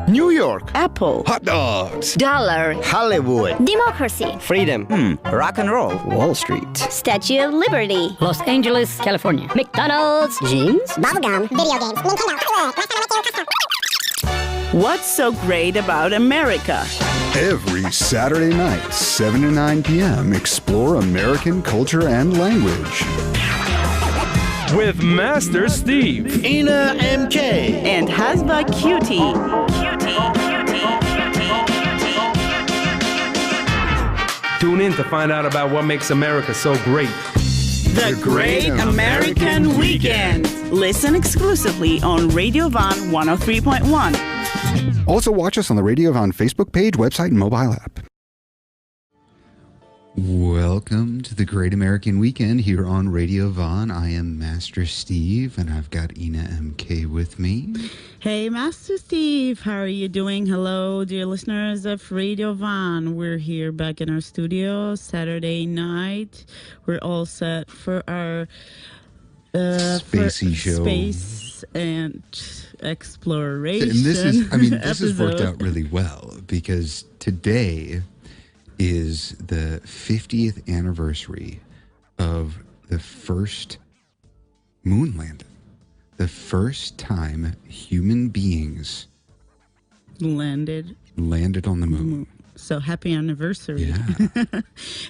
New York. Apple. Hot dogs. Dollar. Hollywood. Democracy. Freedom. Rock and roll. Wall Street. Statue of Liberty. Los Angeles, California. McDonald's. Jeans. Bubblegum. Video games. Nintendo. What's so great about America? Every Saturday night, 7 to 9 p.m., explore American culture and language. With MasterSteve, Inna MK, And Hasba Cutie. tune in to find out about what makes America so great. The Great American Weekend. Listen exclusively on Radio Van 103.1. Also, watch us on the Radio Von Facebook page, website, and mobile app. Welcome to the Great American Weekend here on Radio Von. I am MasterSteve, and I've got Inna MK with me. Hey, MasterSteve, how are you doing? Hello, dear listeners of Radio Van. We're here back in our studio Saturday night. We're all set for our Spacey show. Space and exploration. And this is, this has episode. worked out really well because today is the 50th anniversary of the first moon landing. The first time human beings landed on the moon. So happy anniversary. Yeah.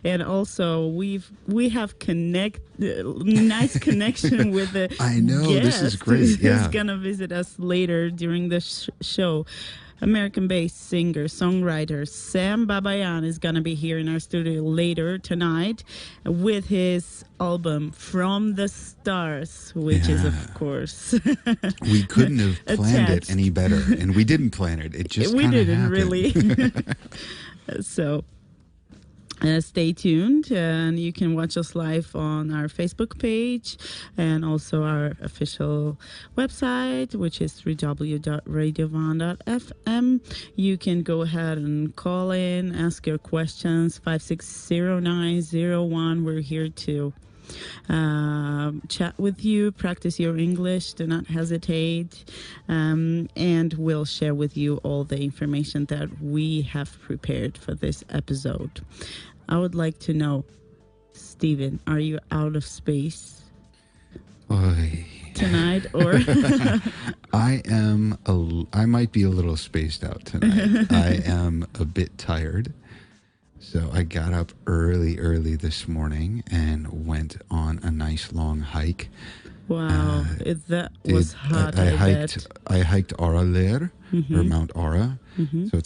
And also we have nice connection with the I know, guest this is great. Yeah. who's gonna visit us later during the show. American-based singer, songwriter Sam Babayan is going to be here in our studio later tonight with his album From the Stars, which is, of course, we couldn't have planned it attached. any better, and we didn't plan it. It just we kind of didn't happened. really. So stay tuned, and you can watch us live on our Facebook page and also our official website, which is www.radiovan.fm. You can go ahead and call in, ask your questions, 560-901. We're here to chat with you, practice your English, do not hesitate, and we'll share with you all the information that we have prepared for this episode. I would like to know, Steven, are you out of space tonight, or I might be a little spaced out tonight. I am a bit tired. So I got up early this morning and went on a nice long hike. wow, that was hot. I bet. hiked Araler, or Mount Ara. So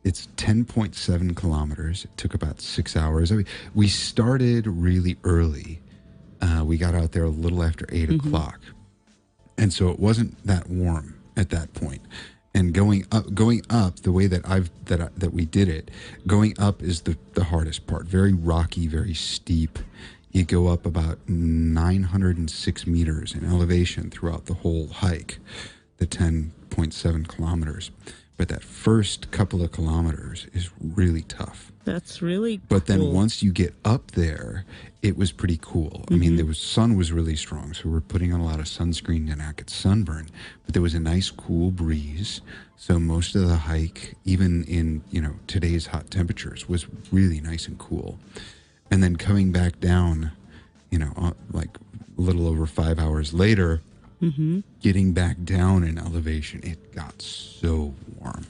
it's 10.7 kilometers. It took about 6 hours. We started really early. We got out there a little after 8 o'clock. And so it wasn't that warm at that point. And going up the way that we did it, going up is the hardest part. Very rocky, very steep. You go up about 906 meters in elevation throughout the whole hike, the 10.7 kilometers. But that first couple of kilometers is really tough. That's really cool. But then once you get up there, it was pretty cool. I mean, sun was really strong, so we're putting on a lot of sunscreen to not get sunburn. But there was a nice cool breeze, so most of the hike, even in today's hot temperatures, was really nice and cool. And then coming back down, like a little over 5 hours later, getting back down in elevation, it got so warm.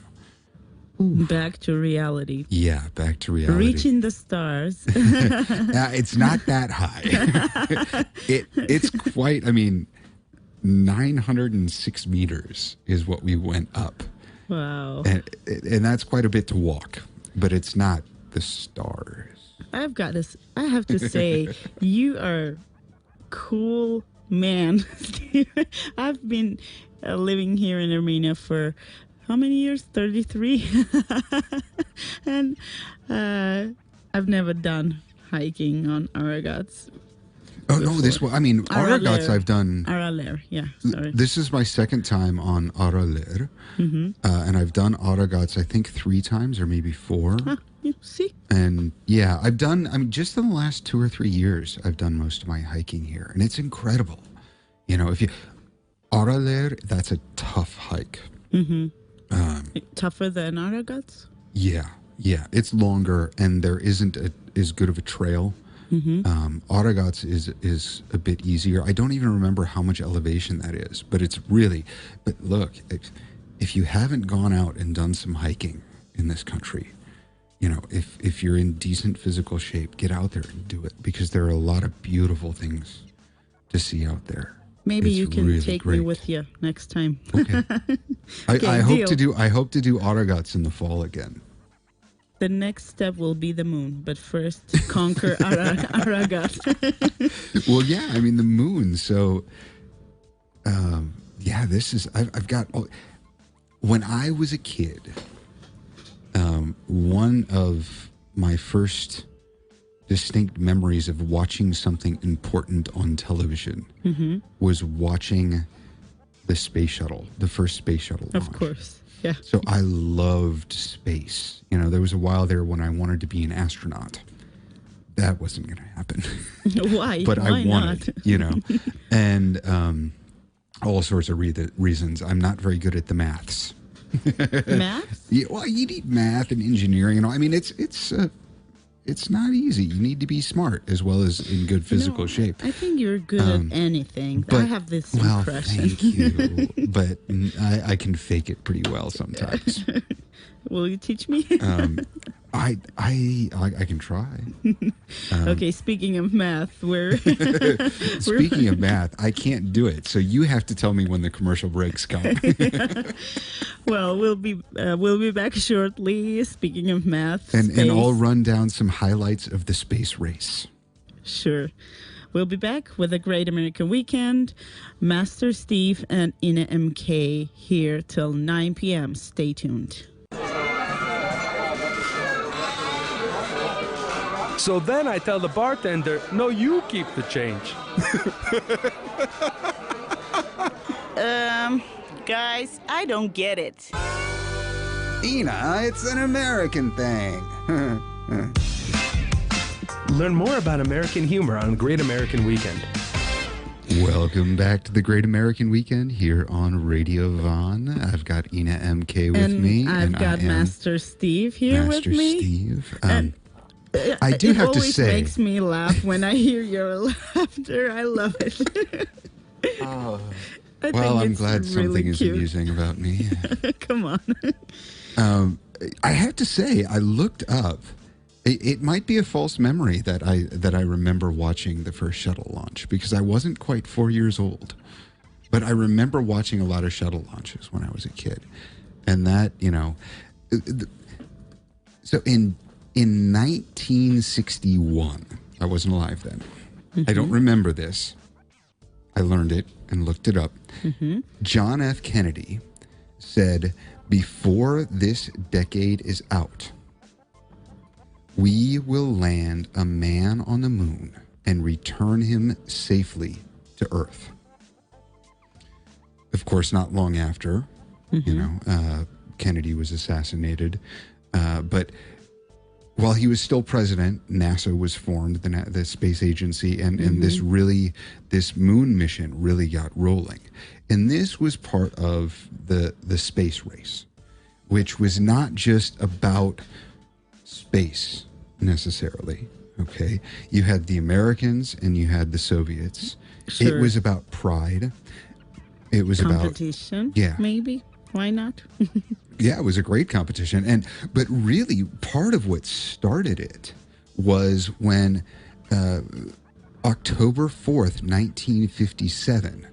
Back to reality. Yeah, back to reality. Reaching the stars. It's not that high. It's quite, 906 meters is what we went up. Wow. And that's quite a bit to walk, but it's not the stars. I have to say, you are cool man. I've been living here in Armenia for how many years? 33. And I've never done hiking on Aragats. Oh, no, Aragats I've done. Araler, yeah, sorry. This is my second time on Araler. And I've done Aragats, I think 3 times or maybe 4. You see? And yeah, I've done, just in the last 2 or 3 years, I've done most of my hiking here. And it's incredible. Araler, that's a tough hike. Tougher than Aragats? Yeah, it's longer, and there isn't as good of a trail. Aragats is a bit easier. I don't even remember how much elevation that is, but it's really. But look, if you haven't gone out and done some hiking in this country, if you're in decent physical shape, get out there and do it, because there are a lot of beautiful things to see out there. Maybe It's you can really take great. me with you next time. Okay. I deal. hope to do Aragats in the fall again. The next step will be the moon, but first conquer Aragat. Well, yeah, I mean the moon. So, this is I've got. When I was a kid, one of my first distinct memories of watching something important on television was watching the space shuttle, the first space shuttle launch. Of course, yeah. So I loved space. There was a while there when I wanted to be an astronaut. That wasn't going to happen. Why? But Why I wanted, and all sorts of reasons. I'm not very good at the maths. Math? Yeah, well, you need math and engineering. I mean, it's not easy. You need to be smart as well as in good physical shape. I think you're good at anything. But, I have this impression. Thank you. But I can fake it pretty well sometimes. Will you teach me? I can try. Okay, speaking of math, Speaking of math, I can't do it. So you have to tell me when the commercial breaks come. well, we'll be back shortly. Speaking of math, and space. I'll run down some highlights of the space race. Sure. We'll be back with a great American weekend. Master Steve and Inna MK here till 9 p.m. Stay tuned. So then I tell the bartender, no, you keep the change. Guys, I don't get it. Inna, it's an American thing. Learn more about American humor on Great American Weekend. Welcome back to the Great American Weekend here on Radio Von. I've got Inna MK with me. I've got Master Steve here Master with me. Steve. I do have to It always say- makes me laugh when I hear your laughter. I love it. Oh. I Well, think I'm it's glad really something is cute. amusing about me. Come on. I have to say, I looked up. It might be a false memory that I remember watching the first shuttle launch, because I wasn't quite 4 years old. But I remember watching a lot of shuttle launches when I was a kid. And that, so in 1961, I wasn't alive then. I don't remember this. I learned it and looked it up. John F. Kennedy said, before this decade is out, we will land a man on the moon and return him safely to Earth. Of course, not long after, Kennedy was assassinated. But while he was still president, NASA was formed, the space agency, and this moon mission really got rolling. And this was part of the space race, which was not just about space necessarily. Okay, you had the Americans and you had the Soviets. Sure. It was about pride. It was Competition, yeah. maybe. Why not? Yeah, it was a great competition. But really, part of what started it was when October 4th, 1957,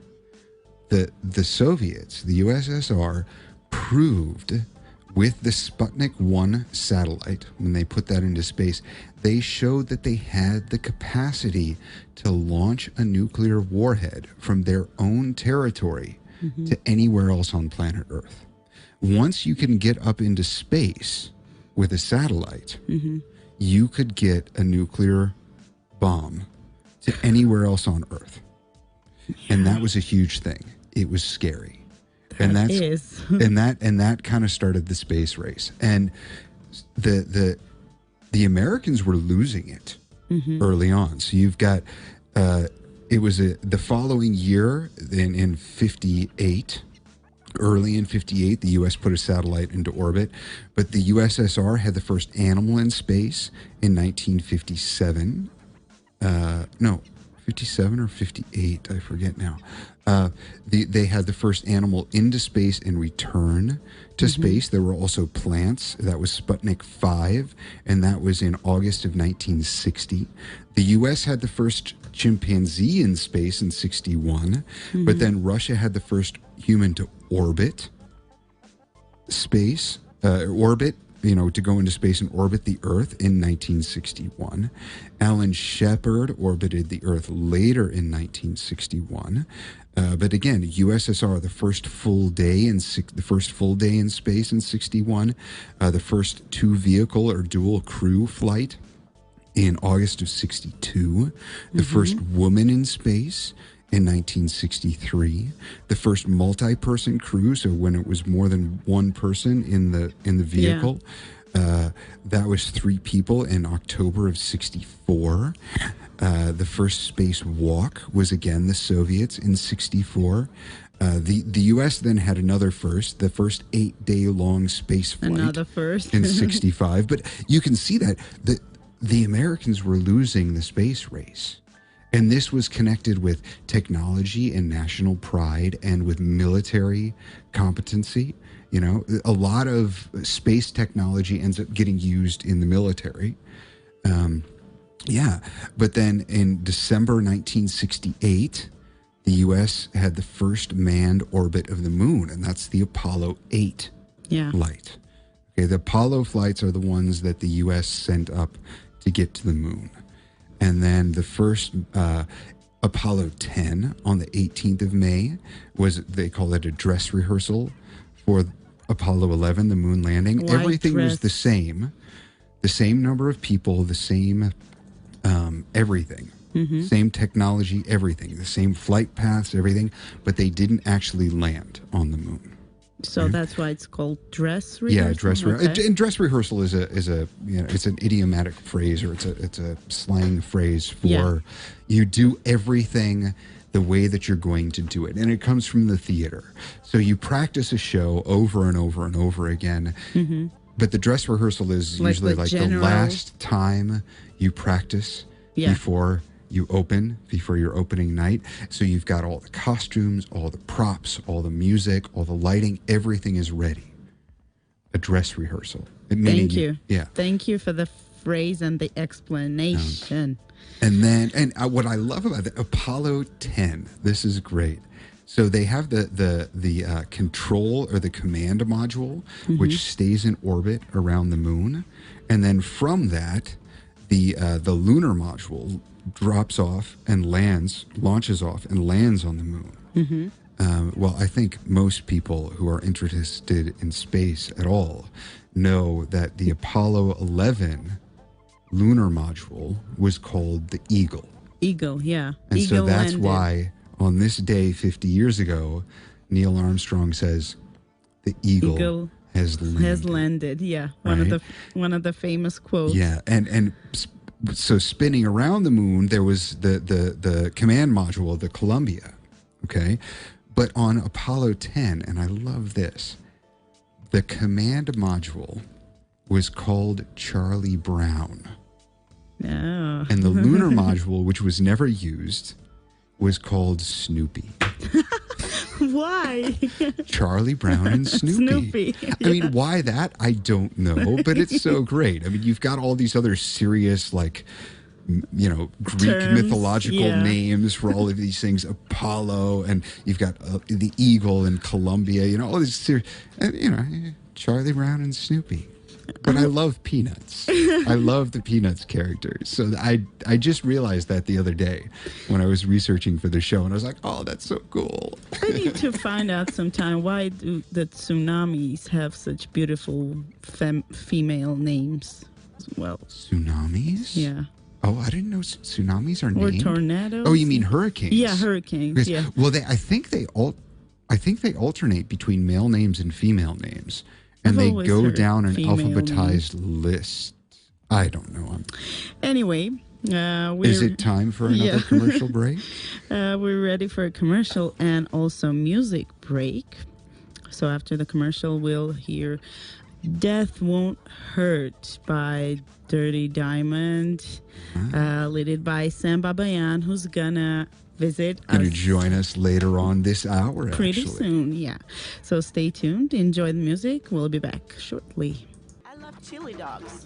the Soviets, the USSR, proved with the Sputnik 1 satellite, when they put that into space, they showed that they had the capacity to launch a nuclear warhead from their own territory to anywhere else on planet Earth. Once you can get up into space with a satellite, you could get a nuclear bomb to anywhere else on Earth. Yeah. And that was a huge thing. It was scary. And that kind of started the space race. And the Americans were losing it early on. So you've got it was the following year in 58. Early in 58, the U.S. put a satellite into orbit, but the USSR had the first animal in space in 1957. No, 57 or 58, I forget now. They had the first animal into space and return to space. There were also plants. That was Sputnik 5, and that was in August of 1960. The U.S. had the first chimpanzee in space in 61, but then Russia had the first human to orbit space, to go into space and orbit the Earth in 1961. Alan Shepard orbited the Earth later in 1961. But again, USSR, the first full day in space in 61. The first two-vehicle or dual crew flight in August of 62. The first woman in space in 1963, the first multi-person crew, so when it was more than one person in the vehicle, that was 3 people in October of 64. The first space walk was again the Soviets in 64. The U.S. then had another first, the first 8-day-long space flight. Another first. In 65. But you can see that the Americans were losing the space race. And this was connected with technology and national pride and with military competency. You know, a lot of space technology ends up getting used in the military. But then in December 1968, the U.S. had the first manned orbit of the moon, and that's the Apollo 8 flight. Okay, the Apollo flights are the ones that the U.S. sent up to get to the moon. And then the first Apollo 10 on the 18th of May they call it a dress rehearsal for Apollo 11, the moon landing. White Everything dress. was the same number of people, the same everything, same technology, everything, the same flight paths, everything, but they didn't actually land on the moon. So that's why it's called dress rehearsal? Yeah, dress rehearsal. And dress rehearsal is it's an idiomatic phrase, or it's a slang phrase for you do everything the way that you're going to do it. And it comes from the theater. So you practice a show over and over and over again. But the dress rehearsal is usually like the last time you practice before your opening night. So you've got all the costumes, all the props, all the music, all the lighting, everything is ready. A dress rehearsal. Thank you. Yeah. Thank you for the phrase and the explanation. And what I love about the Apollo 10, this is great. So they have the control or the command module, which stays in orbit around the moon. And then from that, the lunar module drops off and launches off and lands on the moon. Well, I think most people who are interested in space at all know that the Apollo 11 lunar module was called the Eagle. Eagle, yeah. And Eagle so that's landed. why on this day 50 years ago, Neil Armstrong says the Eagle has landed. Yeah. Right? One of the famous quotes. Yeah, and so spinning around the moon, there was the command module, the Columbia, okay? But on Apollo 10, and I love this, the command module was called Charlie Brown. Oh. And the lunar module, which was never used, was called Snoopy. Why? Charlie Brown and Snoopy. I mean, why that? I don't know, but it's so great. I mean, you've got all these other serious, like, Greek terms, mythological names for all of these things. Apollo, and you've got the Eagle and Columbia, all these serious, Charlie Brown and Snoopy. But I love Peanuts. I love the Peanuts characters. So I just realized that the other day when I was researching for the show, and I was like, oh, that's so cool. I need to find out sometime why do the tsunamis have such beautiful female names as well. Tsunamis? Yeah. Oh, I didn't know tsunamis are named. Or tornadoes. Oh, you mean hurricanes? Yeah, hurricanes. Yeah. Well, I think they alternate between male names and female names. And I've they always go heard down an female alphabetized list. I don't know. Anyway, is it time for another commercial break? We're ready for a commercial and also music break. So after the commercial, we'll hear Death Won't Hurt by Dirty Diamond, led by Sam Babayan, who's gonna visit Going to us join us later on this hour, pretty actually. soon. Yeah. So stay tuned. Enjoy the music. We'll be back shortly. I love chili dogs.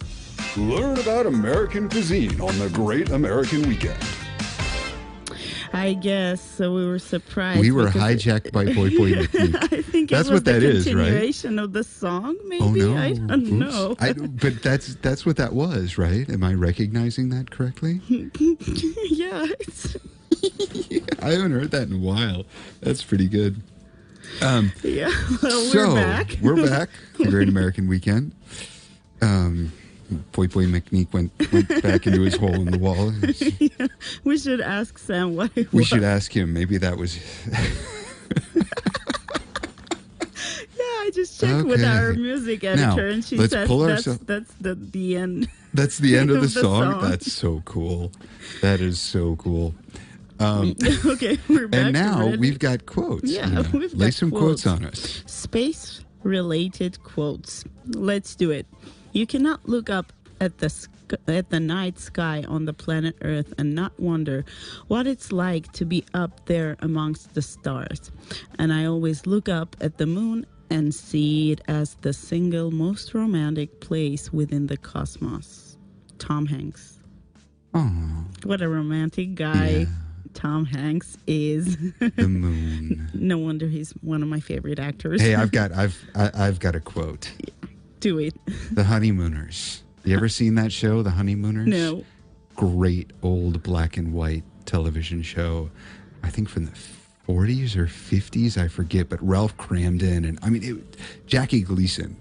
Learn about American cuisine on the Great American Weekend. I guess so. We were surprised. We were because hijacked by Boy Boy McNeek. I think That's it was what that the is, right? continuation of the song, maybe. Oh no! I don't know. But that's what that was, right? Am I recognizing that correctly? Yeah, I haven't heard that in a while. That's pretty good. yeah. Well, So we're back. we're back. The Great American Weekend. Boy Boy McNeek went back into his hole in the wall. Yeah, we should ask Sam what it We was. should ask him. Maybe that was. Yeah, I just checked with Okay. our music editor, Now, and she let's says pull that's ourselves- the end. That's the end of the Of the song. song. That's so cool. That is so cool. Okay, we're back. And now already. we've got quotes. Yeah, we've Lay got some quotes on us. Space-related quotes. Let's do it. You cannot look up at the night sky on the planet Earth and not wonder what it's like to be up there amongst the stars. And I always look up at the moon and see it as the single most romantic place within the cosmos. Tom Hanks. Oh, What a romantic guy Yeah. Tom Hanks is. the moon. No wonder he's one of my favorite actors. Hey, I've got a quote. Do it. The Honeymooners. You ever seen that show, The Honeymooners? No. Great old black and white television show. I think from the 40s or 50s, I forget. But Ralph Cramden and Jackie Gleason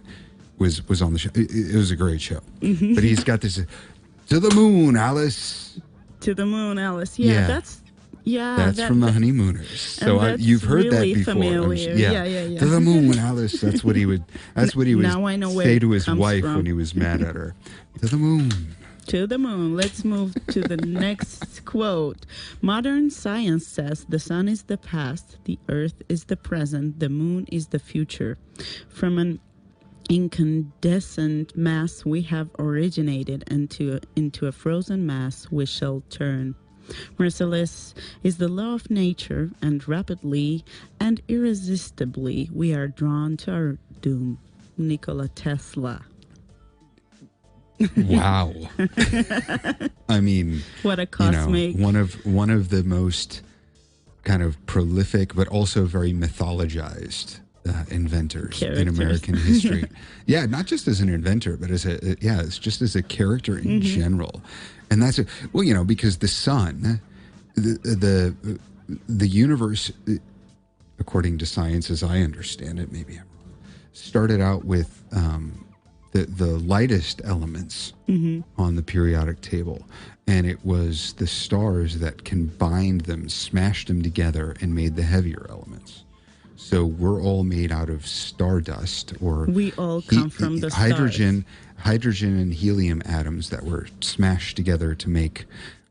was on the show. It was a great show. Mm-hmm. But he's got this to the moon, Alice. To the moon, Alice. Yeah, Yeah. that's That's from the Honeymooners. So that's you've heard really that before. familiar. Yeah. To the moon, Alice. That's what he would. That's what he would Now I know where say it to his comes wife from. when he was mad at her. To the moon. to the moon. Let's move to the next quote. Modern science says the sun is the past, the earth is the present, the moon is the future. From an incandescent mass we have originated, into a frozen mass we shall turn. Merciless is the law of nature, and rapidly and irresistibly we are drawn to our doom. Nikola Tesla. Wow. I mean, What a cosmic. one of the most kind of prolific, but also very mythologized inventors in Characters. American history. Yeah, not just as an inventor, but it's just as a character in general. And that's because the sun, the universe, according to science as I understand it, maybe I'm wrong, started out with the lightest elements on the periodic table, and it was the stars that combined them, smashed them together, and made the heavier elements. So we're all made out of stardust, or We all come from the hydrogen and helium atoms that were smashed together to make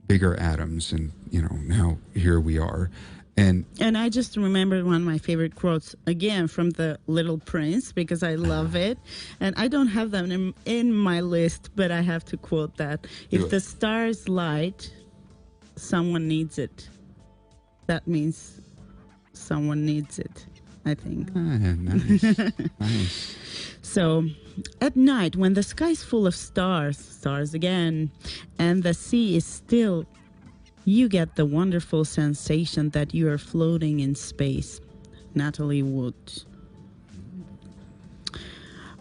bigger atoms, and now here we are. And I just remembered one of my favorite quotes, again, from The Little Prince, because I love it. And I don't have them in my list, but I have to quote that. If the stars light, someone needs it. That means someone needs it, I think. nice. So, at night, when the sky's full of stars again, and the sea is still, you get the wonderful sensation that you are floating in space. Natalie Wood.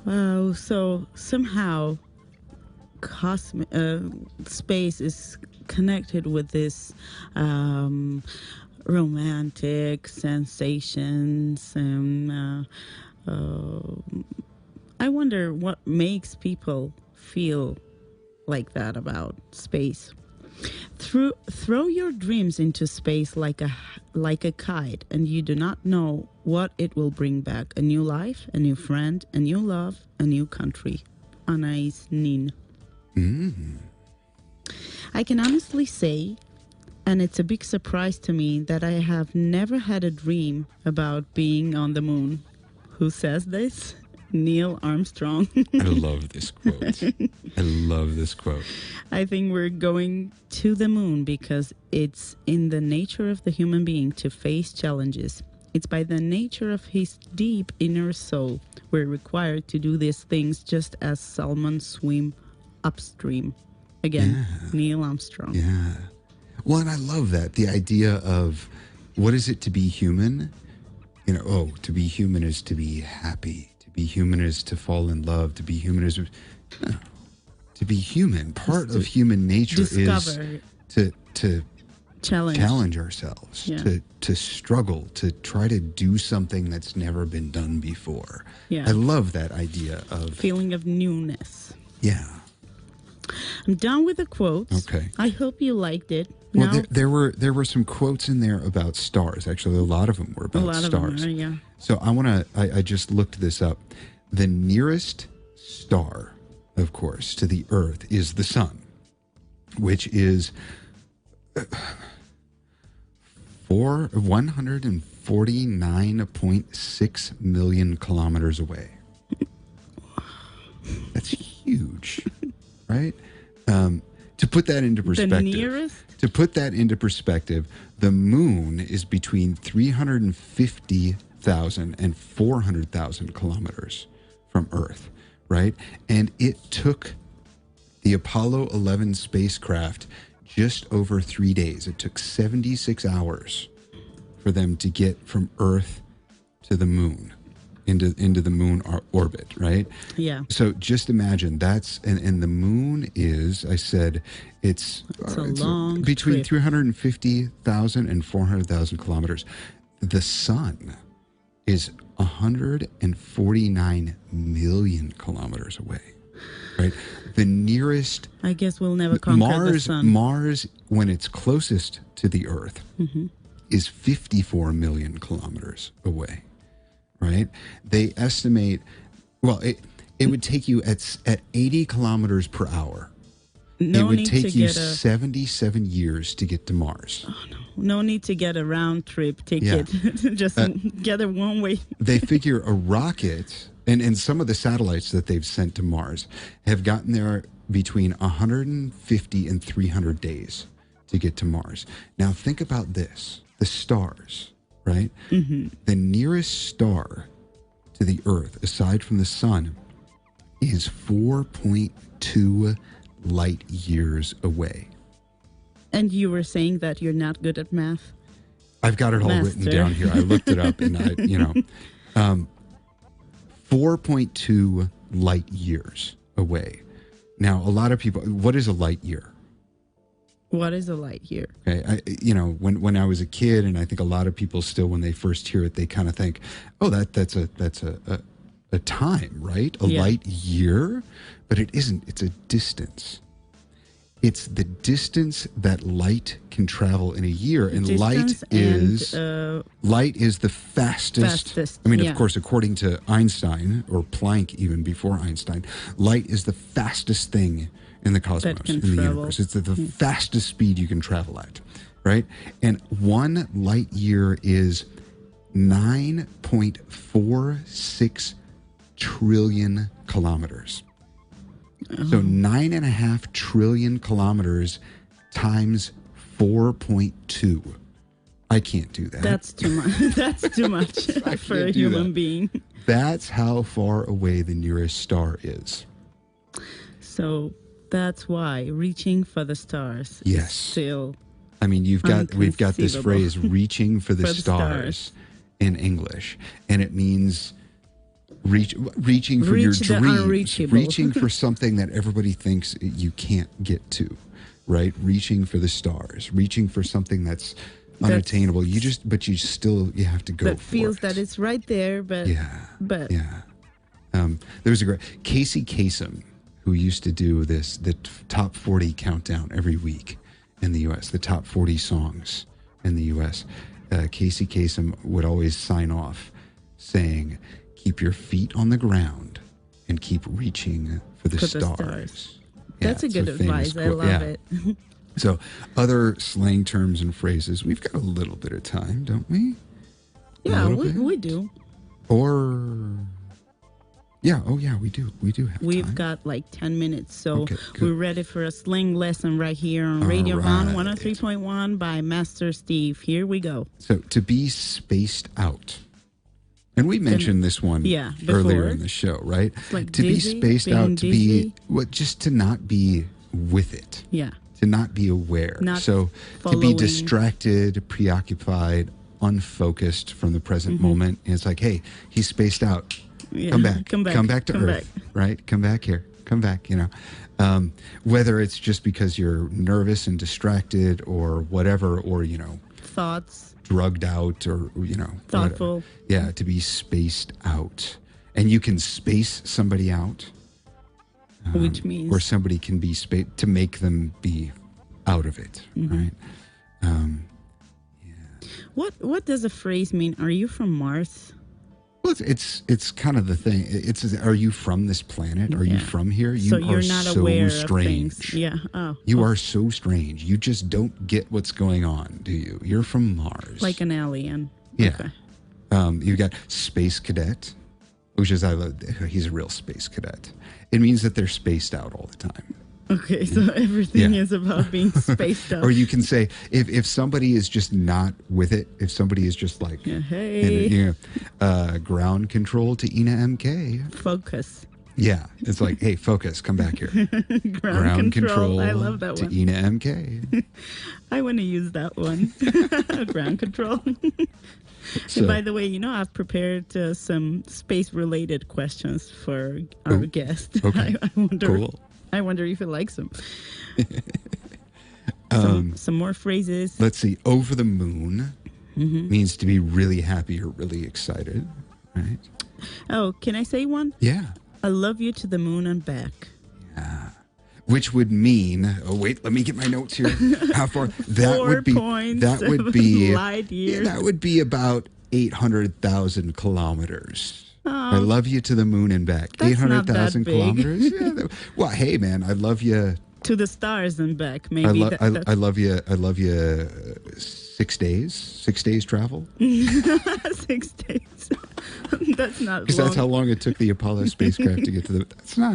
So somehow space is connected with this romantic sensations, and I wonder what makes people feel like that about space. Throw your dreams into space like a kite, and you do not know what it will bring back. A new life, a new friend, a new love, a new country. Anais Nin. I can honestly say, and it's a big surprise to me, that I have never had a dream about being on the moon. who says this? Neil Armstrong. I love this quote. I love this quote. I think we're going to the moon because it's in the nature of the human being to face challenges. It's by the nature of his deep inner soul we're required to do these things just as salmon swim upstream. Again, Neil Armstrong. Yeah. Well, and I love that. The idea of what is it to be human? You know, to be human is to be happy. To be human is to fall in love. To be human is... No. To be human. Part of human nature is to challenge ourselves, to struggle, to try to do something that's never been done before. Yeah. I love that idea of... Feeling of newness. Yeah. I'm done with the quotes. Okay. I hope you liked it. Well, Now, there were some quotes in there about stars. Actually, a lot of them were about stars. Of them are, So I just looked this up. The nearest star, of course, to the Earth is the sun, which is 149.6 million kilometers away. That's huge, right? To put that into perspective, the nearest? To put that into perspective, the moon is between 350,000 and 400,000 kilometers from Earth, right? And it took the Apollo 11 spacecraft just over 3 days. It took 76 hours for them to get from Earth to the moon, into the moon orbit, right? Yeah. So just imagine that's, and the moon is, I said, it's a long between trip. 350,000 and 400,000 kilometers. The sun is 149 million kilometers away, right? The nearest... I guess we'll never conquer the sun. Mars, when it's closest to the Earth, is 54 million kilometers away, right? They estimate, well, it would take you at 80 kilometers per hour. It would take you 77 years to get to Mars. Oh, no. No need to get a round trip ticket. Yeah. Just get a one way. They figure a rocket, and some of the satellites that they've sent to Mars have gotten there between 150 and 300 days to get to Mars. Now think about this. The stars, right? Mm-hmm. The nearest star to the Earth, aside from the sun, is 4.2 light years away. And you were saying that you're not good at math? I've got it all written down here. I looked it up, and 4.2 light years away. Now, a lot of people, what is a light year? What is a light year? Okay, when I was a kid, and I think a lot of people still, when they first hear it, they kind of think, oh, that's a time, right? A light year, but it isn't. It's a distance. It's the distance that light can travel in a year, and light is the fastest. I mean, of course, according to Einstein, or Planck, even before Einstein, light is the fastest thing in the cosmos, in the universe. It's the fastest speed you can travel at, right? And 1 light year is 9.46 trillion kilometers. So 9.5 trillion kilometers times 4.2. I can't do that. That's too much. That's too much for a human being. That's how far away the nearest star is. So that's why reaching for the stars is still. I mean, we've got this phrase, reaching for the stars, in English, and it means reaching for your dreams, reaching for something that everybody thinks you can't get to, right? Reaching for the stars, reaching for something that's unattainable. You have to go. That feels that it's right there, but there was a great Casey Kasem, who used to do the top 40 countdown every week in the U.S., the top 40 songs in the U.S. Casey Kasem would always sign off saying, keep your feet on the ground and keep reaching for the stars. That's a good advice. I love it. So other slang terms and phrases. We've got a little bit of time, don't we? Yeah, we do. Or yeah, we do have We've time. got like 10 minutes, so Okay, good. we're ready for a sling lesson right here on All Radio Van right. 103.1 by Master Steve. Here we go. So to be spaced out. And we mentioned this one earlier before. in the show, right? like to dizzy, be spaced being out, to dizzy. be just to not be with it. Yeah. To not be aware. Not so to following. be distracted, preoccupied, unfocused from the present moment. And it's like, hey, he's spaced out. Yeah. Come back. Come back. Come back to Come Earth. Right? Come back here. Come back, whether it's just because you're nervous and distracted or whatever, or, Thoughts. drugged out or, Thoughtful. whatever. Yeah, to be spaced out. And you can space somebody out. Which means? Or somebody can be spaced to make them be out of it, right? What does the phrase mean? Are you from Mars? Well, it's kind of the thing. It's are you from this planet? Are you from here? You So are you're not so aware strange. of things. Yeah. Oh. You are so strange. You just don't get what's going on, do you? You're from Mars. Like an alien. Yeah. Okay. You've got space cadet, which is he's a real space cadet. It means that they're spaced out all the time. Okay, so everything Yeah. is about being spaced out. Or you can say if somebody is just not with it, if somebody is just like hey. ground control to Inna MK. Focus. Yeah, it's like, hey, focus, come back here. Ground control. I love that to one. Inna MK. I want to use that one. Ground control. So, And by the way, I've prepared some space-related questions for our guest. okay. I wonder if he likes them. Some more phrases. let's see. Over the moon means to be really happy or really excited, right? Oh, can I say one? Yeah. I love you to the moon and back. Which would mean, let me get my notes here. How far? That 4 would be. points That would be. light years. That would be about 800,000 kilometers. Oh, I love you to the moon and back. That's not that 800,000 big. kilometers. Yeah. Well, hey man, I love you. to the stars and back. Maybe I love you. I love you. 6 days. 6 days travel. 6 days. That's not Because long. that's how long it took the Apollo spacecraft to get to the.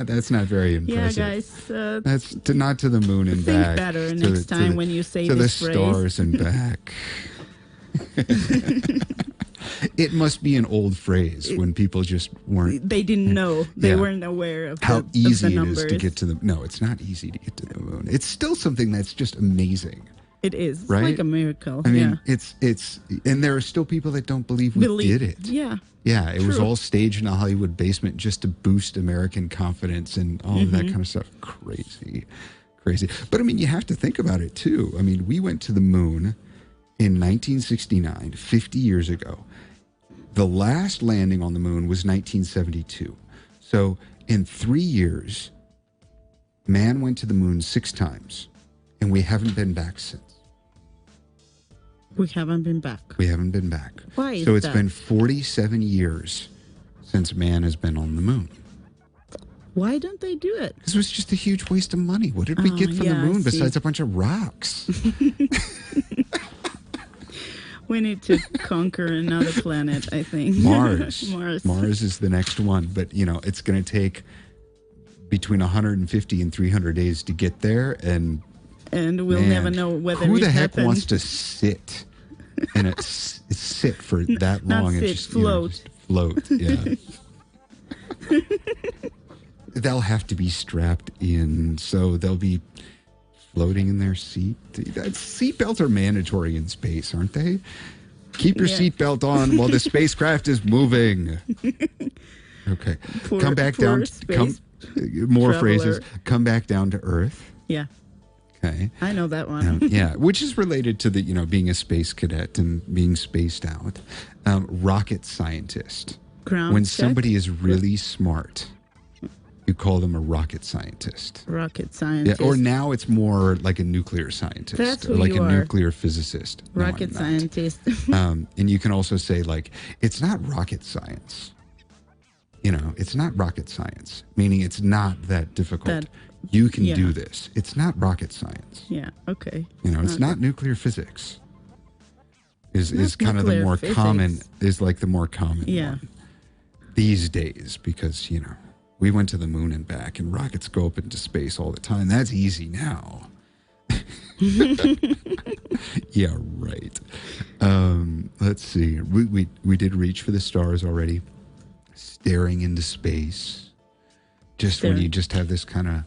That's not very Yeah, impressive. guys. That's not to the moon and Think back. better to next the- time the- when you say to this the phrase. stars and back. It must be an old phrase when people just weren't. They didn't know. They Yeah. weren't aware of How the easy it numbers. is to get to the. No, it's not easy to get to the moon. It's still something that's just amazing. It is. It's Right? like a miracle. I mean, yeah. it's, and there are still people that don't believe we did it. Yeah. Yeah, it was True. all staged in a Hollywood basement just to boost American confidence and all of that kind of stuff. Crazy. But I mean, you have to think about it too. I mean, we went to the moon in 1969, 50 years ago. The last landing on the moon was 1972. So in 3 years, man went to the moon 6 times, and we haven't been back since. We haven't been back. We haven't been back. Why is So it's that? been 47 years since man has been on the moon. Why don't they do it? This was just a huge waste of money. What did we get from the yeah, I moon see. besides a bunch of rocks? We need to conquer another planet, I think. Mars. Mars. Mars is the next one. But, it's going to take between 150 and 300 days to get there. And And we'll man, never know whether who it the heck happened. wants to sit and sit for that Not long? sit, and just, float. just float. Yeah. They'll have to be strapped in, so they'll be floating in their seat. Seatbelts are mandatory in space, aren't they? Keep your Yeah. seatbelt on while the spacecraft is moving. Okay, come back poor down. space More traveler. phrases. Come back down to Earth. Yeah, Okay. I know that one. Yeah, which is related to the being a space cadet and being spaced out. Rocket scientist. Ground When check? somebody is really smart, you call them a rocket scientist. Rocket scientist. Yeah, or now it's more like a nuclear scientist, That's or who like you a are. nuclear physicist. No, I'm Rocket not. scientist. And you can also say it's not rocket science. It's not rocket science, meaning it's not that difficult. You can do this. It's not rocket science. Yeah, okay. It's not nuclear physics. Is Not kind of the nuclear more physics. common, is like the more common Yeah. one. these days, because, we went to the moon and back, and rockets go up into space all the time. That's easy now. Yeah, right. Let's see. We did reach for the stars already. Staring into space. Just when you just have this kind of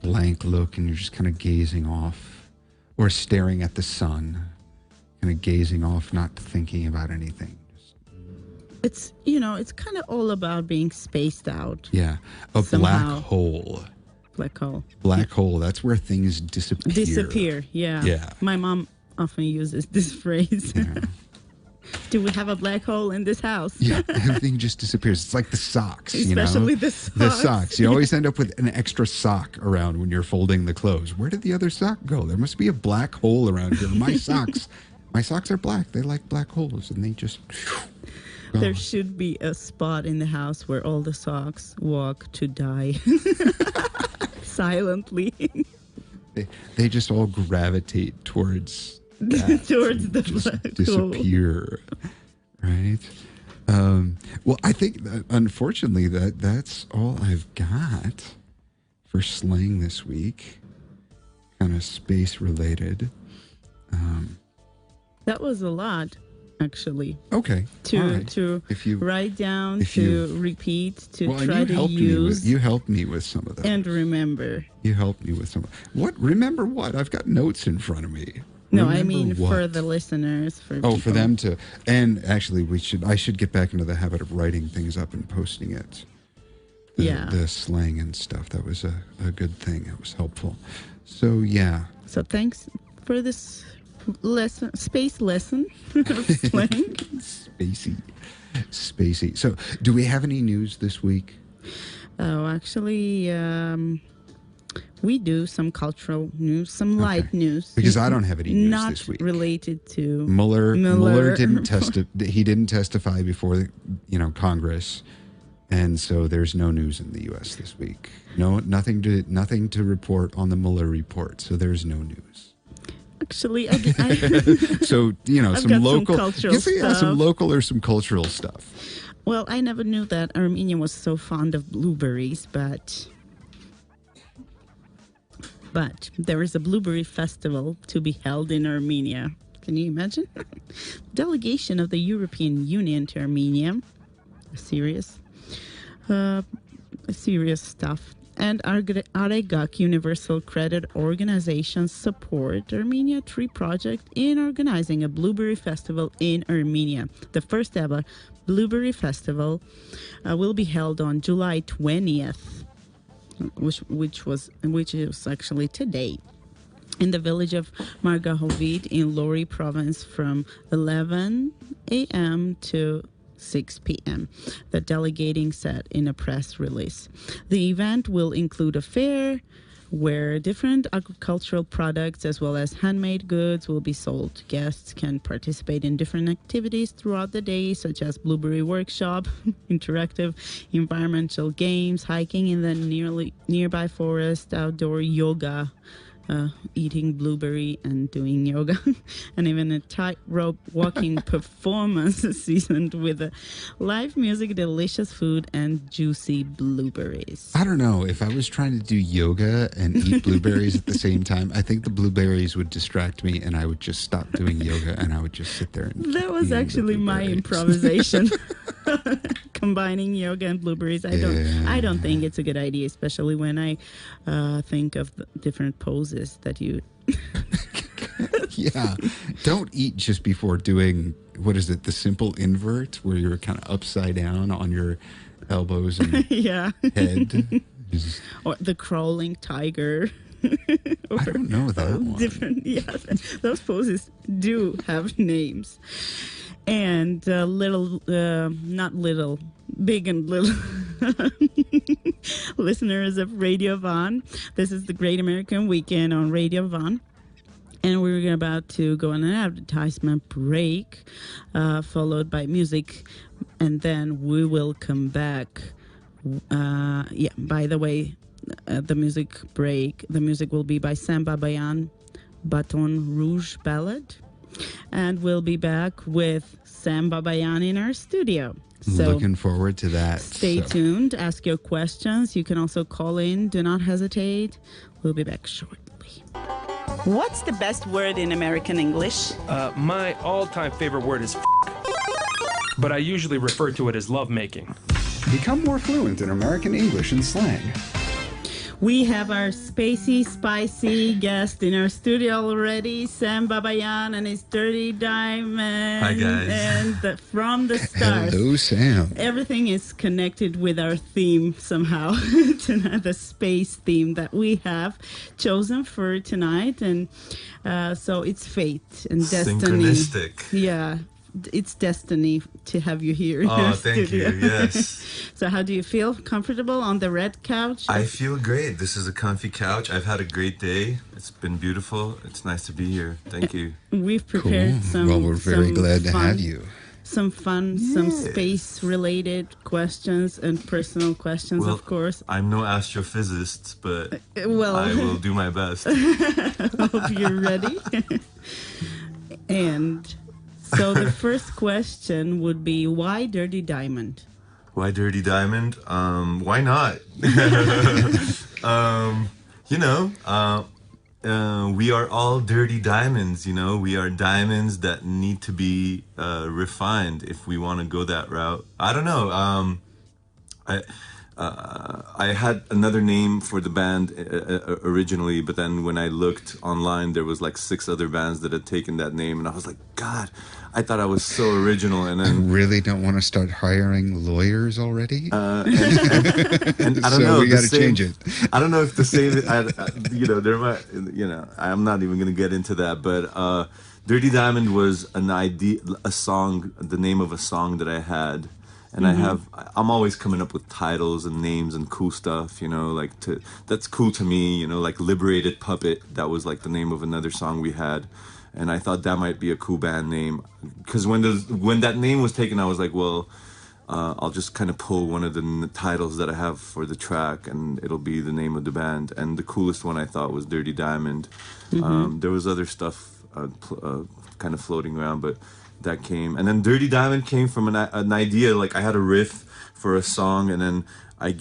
blank look and you're just kind of gazing off, or staring at the sun, kind of gazing off, not thinking about anything. It's, it's kind of all about being spaced out. Yeah. Somehow. Black hole. Black hole. Black hole. That's where things disappear. Yeah. Yeah. My mom often uses this phrase. Yeah. Do we have a black hole in this house? Yeah, everything just disappears. It's like the socks, Especially the socks. The socks. You always end up with an extra sock around when you're folding the clothes. Where did the other sock go? There must be a black hole around here. My socks are black. They like black holes, and they just... There should be a spot in the house where all the socks walk to die silently. They just all gravitate towards that towards the just black disappear, right? Well, I think that, unfortunately, that's all I've got for slang this week, kind of space related. That was a lot, actually. Okay. To write down, to repeat, to try to use. You helped me with some of that. And remember. You helped me with some. What? Remember what? I've got notes in front of me. No, I mean for the listeners. For them to. And actually, I should get back into the habit of writing things up and posting it. The slang and stuff. That was a good thing. It was helpful. So, yeah. So thanks for this space lesson of slang. Spacey. So, do we have any news this week? Oh, actually, we do some cultural news, some light news. Because I don't have any news not this week. Related to Mueller didn't he didn't testify before Congress, and so there's no news in the U.S. this week. No, nothing to report on the Mueller report. So there's no news. Actually, so some local, some local or some cultural stuff. Well, I never knew that Armenia was so fond of blueberries, but there is a blueberry festival to be held in Armenia. Can you imagine? Delegation of the European Union to Armenia. Serious stuff. And Aregak Universal Credit Organization support Armenia Tree Project in organizing a blueberry festival in Armenia. The first ever blueberry festival will be held on July 20th, which is actually today, in the village of Margahovit in Lori province from 11 a.m. to 6 p.m., the delegating said in a press release. The event will include a fair where different agricultural products as well as handmade goods will be sold. Guests can participate in different activities throughout the day, such as blueberry workshop, interactive environmental games, hiking in the nearby forest, outdoor yoga, eating blueberry and doing yoga, and even a tightrope walking performance seasoned with live music, delicious food, and juicy blueberries. I don't know. If I was trying to do yoga and eat blueberries at the same time, I think the blueberries would distract me and I would just stop doing yoga and I would just sit there and that was actually my improvisation. Combining yoga and blueberries. I don't think it's a good idea, especially when I think of the different poses that you yeah, don't eat just before doing, what is it, the simple invert, where you're kind of upside down on your elbows and head. Or the crawling tiger. I don't know that one. Different, those poses do have names. And big and little listeners of Radio Von. This is the Great American Weekend on Radio Von. And we're about to go on an advertisement break, followed by music. And then we will come back. By the way, the music break, the music will be by Sam Babayan, Baton Rouge Ballad. And we'll be back with Sam Babayan in our studio. So looking forward to that. stay tuned. Ask your questions. You can also call in. Do not hesitate. We'll be back shortly. What's the best word in American English? My all-time favorite word is but I usually refer to it as lovemaking. Become more fluent in American English and slang. We have our spacey, spicy guest in our studio already, Sam Babayan and his Dirty Diamond. Hi, guys. And from the start. Hello, Sam. Everything is connected with our theme somehow, tonight, the space theme that we have chosen for tonight. And so it's fate and destiny. Synchronistic. Yeah. It's destiny to have you here in Oh, our thank studio. you. Yes. So how do you feel? Comfortable on the red couch? I feel great. This is a comfy couch. I've had a great day. It's been beautiful. It's nice to be here. Thank you. We've prepared some. Well, we're very some glad to fun- have you. Some fun, some space-related questions and personal questions, Well, of course. I'm no astrophysicist, but Well, I will do my best. hope you're ready. And so the first question would be, why Dirty Diamond? Why Dirty Diamond? Why not? We are all dirty diamonds, We are diamonds that need to be refined if we want to go that route. I don't know. I had another name for the band originally, but then when I looked online, there was like 6 other bands that had taken that name, and I was like, God, I thought I was so original. And then Really don't want to start hiring lawyers already? and I don't So know. we the gotta same- change it. I don't know if the same. There might. I'm not even gonna get into that. But "Dirty Diamond" was a song, the name of a song that I had, and I'm always coming up with titles and names and cool stuff. That's cool to me. Like "Liberated Puppet." That was like the name of another song we had. And I thought that might be a cool band name, because when that name was taken, I was like, well, I'll just kind of pull one of the titles that I have for the track, and it'll be the name of the band. And the coolest one I thought was Dirty Diamond. There was other stuff kind of floating around, but that came. And then Dirty Diamond came from an idea. Like, I had a riff for a song, and then I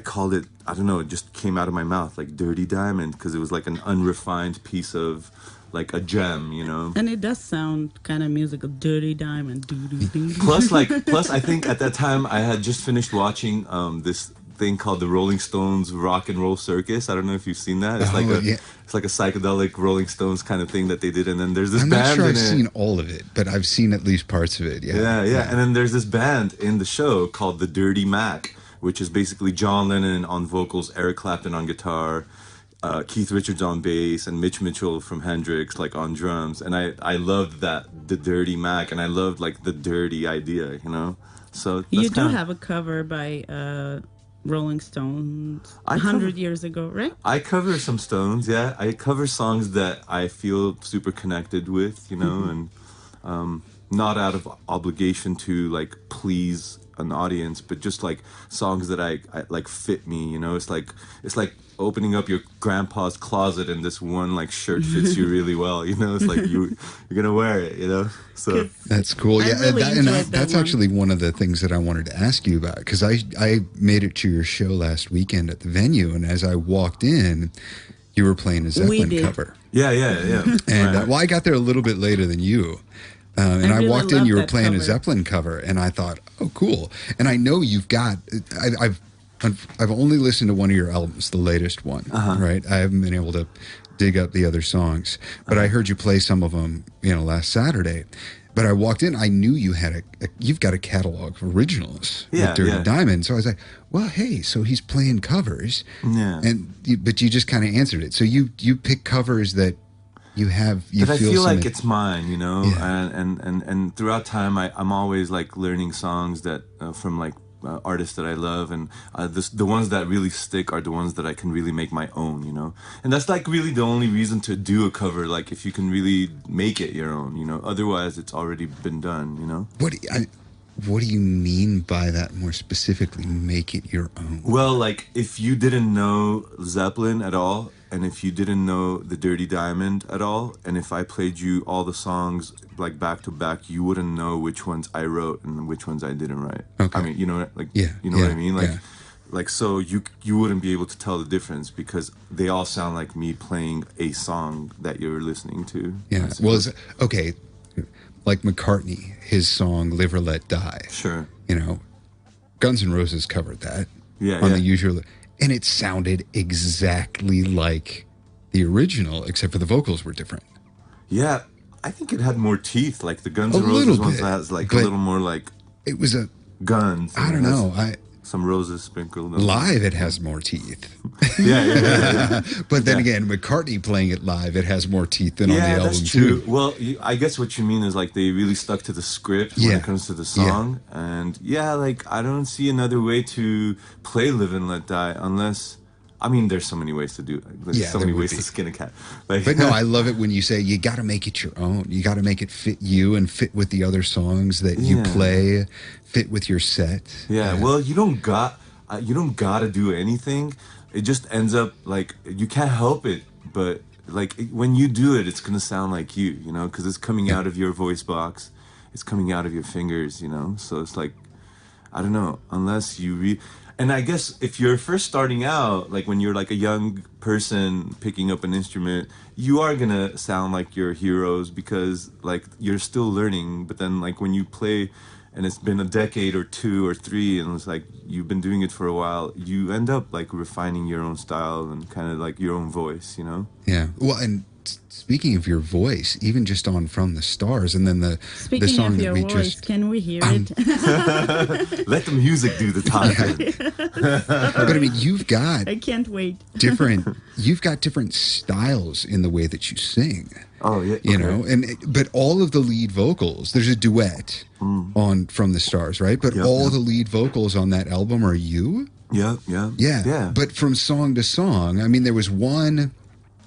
called it, I don't know, it just came out of my mouth, like Dirty Diamond, because it was like an unrefined piece of, like, a gem, And it does sound kind of musical, Dirty Diamond. Plus, I think at that time I had just finished watching this thing called the Rolling Stones Rock and Roll Circus. I don't know if you've seen that. It's it's like a psychedelic Rolling Stones kind of thing that they did. And then there's this I'm band not sure in I've it. seen all of it, but I've seen at least parts of it. Yeah. And then there's this band in the show called the Dirty Mac, which is basically John Lennon on vocals, Eric Clapton on guitar, Keith Richards on bass, and Mitch Mitchell from Hendrix like on drums. And I loved the Dirty Mac, and I loved like the dirty idea, So You that's do kinda, have a cover by Rolling Stones I 100 years ago, right? I cover some Stones, yeah. I cover songs that I feel super connected with, and not out of obligation to like please an audience, but just like songs that I like fit me, It's like opening up your grandpa's closet and this one like shirt fits you really well, It's like you're gonna wear it, So That's cool. I Yeah, really enjoyed that that's one. actually one of the things that I wanted to ask you about, because I made it to your show last weekend at the venue, and as I walked in, you were playing a Zeppelin did. cover. yeah. And Right. well, I got there a little bit later than you. And I really walked in, love you were that playing a cover. Zeppelin cover, and I thought, oh, cool. And I know you've got, I've only listened to one of your albums, the latest one, right? I haven't been able to dig up the other songs, but I heard you play some of them, last Saturday. But I walked in, I knew you had you've got a catalog of originals with Dirty Diamond. So I was like, well, hey, so he's playing covers. Yeah. But you just kind of answered it. So you pick covers that you But I feel like some- it's mine, Yeah. and throughout time, I'm always like learning songs that from like artists that I love, and the ones that really stick are the ones that I can really make my own, and that's like really the only reason to do a cover, like if you can really make it your own, otherwise it's already been done, What do you mean by that more specifically? Make it your own. Well, like if you didn't know Zeppelin at all, and if you didn't know the Dirty Diamond at all, and if I played you all the songs like back to back, you wouldn't know which ones I wrote and which ones I didn't write. Okay. I mean, you know, like, Yeah, you know what I yeah, mean? Like, yeah. like, so you wouldn't be able to tell the difference because they all sound like me playing a song that you're listening to. Yeah. Well, okay. Like McCartney, his song "Live or Let Die." Sure. You know, Guns N' Roses covered that. Yeah, on yeah. the usual, and it sounded exactly like the original, except for the vocals were different. Yeah, I think it had more teeth. Like the Guns A N' Roses little ones bit, has like a but little more like It was a guns. I and don't it has know. some roses sprinkled on Live, it has more teeth. Yeah. But then again, McCartney playing it live, it has more teeth than on the Yeah, album that's true. too. Well, I guess what you mean is like they really stuck to the script when Yeah. it comes to the song, and yeah, like I don't see another way to play "Live and Let Die" unless, I mean, there's so many ways to do it. There's Yeah, so there many would ways be. to skin a cat. Like, But no, I love it when you say you got to make it your own. You got to make it fit you and fit with the other songs that you Yeah. play, fit with your set. Yeah, well, you don't gotta do anything. It just ends up like you can't help it. But like when you do it, it's gonna sound like you know, because it's coming out of your voice box, it's coming out of your fingers, you know. So it's like, I don't know, unless you and I guess if you're first starting out, like when you're like a young person picking up an instrument, you are gonna sound like your heroes because like you're still learning. But then like when you play and it's been a decade or 2 or 3 and it's like you've been doing it for a while, you end up like refining your own style and kind of like your own voice, you know. Yeah. Well, and speaking of your voice, even just on "From the Stars," and then the Speaking song of that your we voice, just. can we hear it? Let the music do the talking. But I mean, you've got I can't wait. different styles in the way that you sing. Oh yeah, You okay. know, but all of the lead vocals, there's a duet on "From the Stars," right? But Yep, all yep. the lead vocals on that album are you. Yeah. Yeah. But from song to song, I mean, there was one,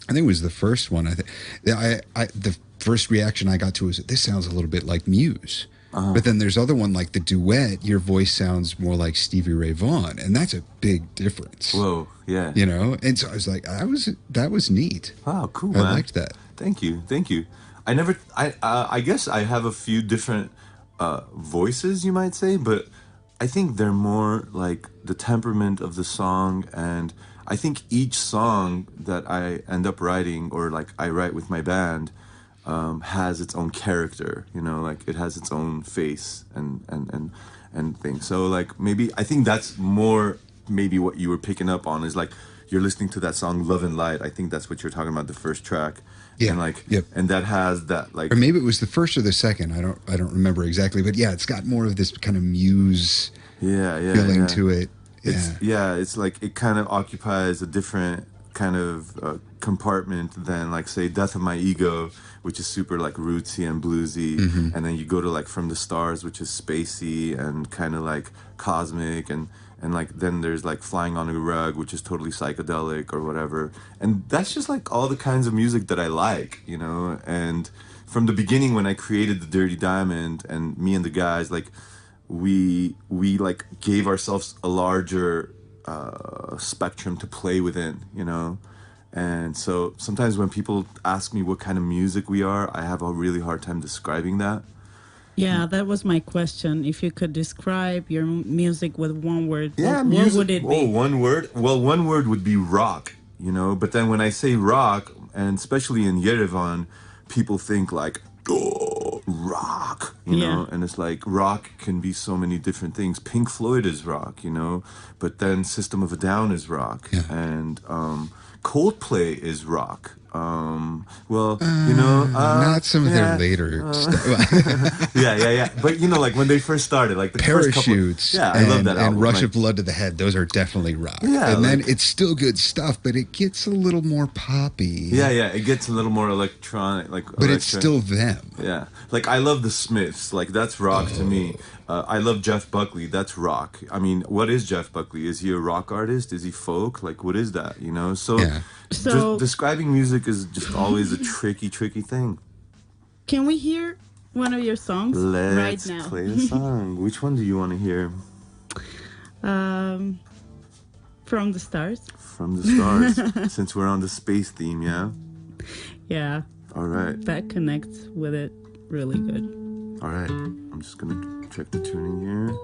I think it was the first one. I think the first reaction I got to was, this sounds a little bit like Muse. But then there's other one like the duet, your voice sounds more like Stevie Ray Vaughan, and that's a big difference. Whoa, yeah. You know, and so I was like, that was neat. Wow, cool, I man. liked that. Thank you. I guess I have a few different voices, you might say, but I think they're more like the temperament of the song, and I think each song that I end up writing or like I write with my band has its own character, you know, like it has its own face and things. So like maybe I think that's more maybe what you were picking up on is like you're listening to that song "Love and Light." I think that's what you're talking about, the first track. Yeah, and like yep. and that has that like, Or maybe it was the first or the second. I don't remember exactly, but yeah, it's got more of this kind of Muse feeling to it. It's like it kind of occupies a different kind of compartment than like say "Death of My Ego," which is super like rootsy and bluesy, and then you go to like "From the Stars," which is spacey and kind of like cosmic, and like then there's like "Flying on a Rug," which is totally psychedelic or whatever, and that's just like all the kinds of music that I like, you know. And from the beginning when I created the Dirty Diamond, and me and the guys, like we like gave ourselves a larger spectrum to play within, you know. And so sometimes when people ask me what kind of music we are, I have a really hard time describing that. Yeah, that was my question. If you could describe your music with one word, what music, would it be? Oh, one word? Well, one word would be rock, you know. But then when I say rock, and especially in Yerevan, people think like, oh, rock, you know. And it's like rock can be so many different things. Pink Floyd is rock, you know. But then System of a Down is rock, and Coldplay is rock. Not some of their later stuff. yeah. But you know, like when they first started, like the Parachutes, first couple, I love that album. and Rush like, of Blood to the Head. Those are definitely rock. Yeah, and then like- it's still good stuff, but it gets a little more poppy. Yeah, it gets a little more electronic, like. But it's still them. Yeah, like I love the Smiths, like that's rock to me. I love Jeff Buckley, that's rock. I mean, what is Jeff Buckley? Is he a rock artist? Is he folk? Like, what is that? You know, so just describing music is just always a tricky thing. Can we hear one of your songs right now? Let's play a song. Which one do you want to hear? From From the Stars. From the Stars. Since we're on the space theme, yeah? Yeah. All right. That connects with it really good. All right. I'm just going to check the tuning here.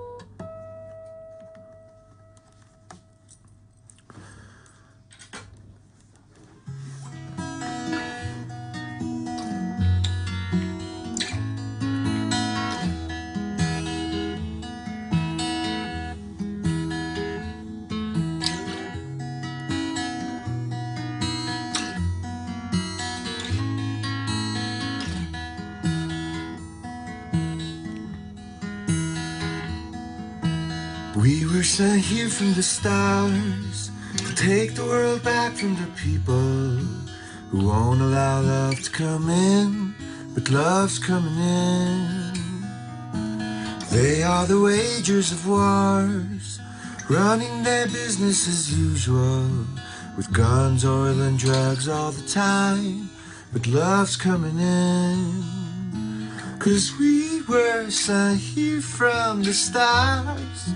We were sent here from the stars to take the world back from the people who won't allow love to come in, but love's coming in. They are the wagers of wars, running their business as usual, with guns, oil and drugs all the time, but love's coming in. 'Cause we were sent here from the stars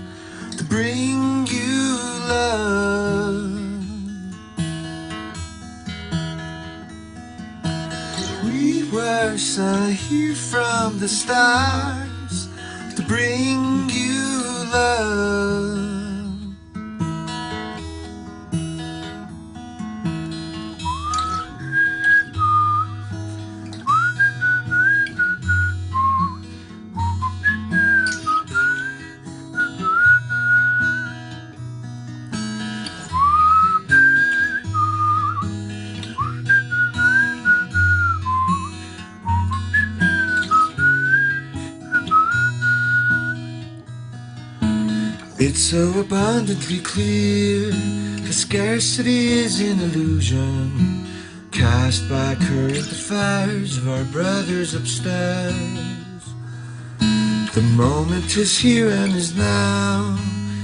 to bring you love. We were sent here from the stars to bring you love. It's so abundantly clear that scarcity is an illusion cast by current affairs of our brothers upstairs. The moment is here and is now.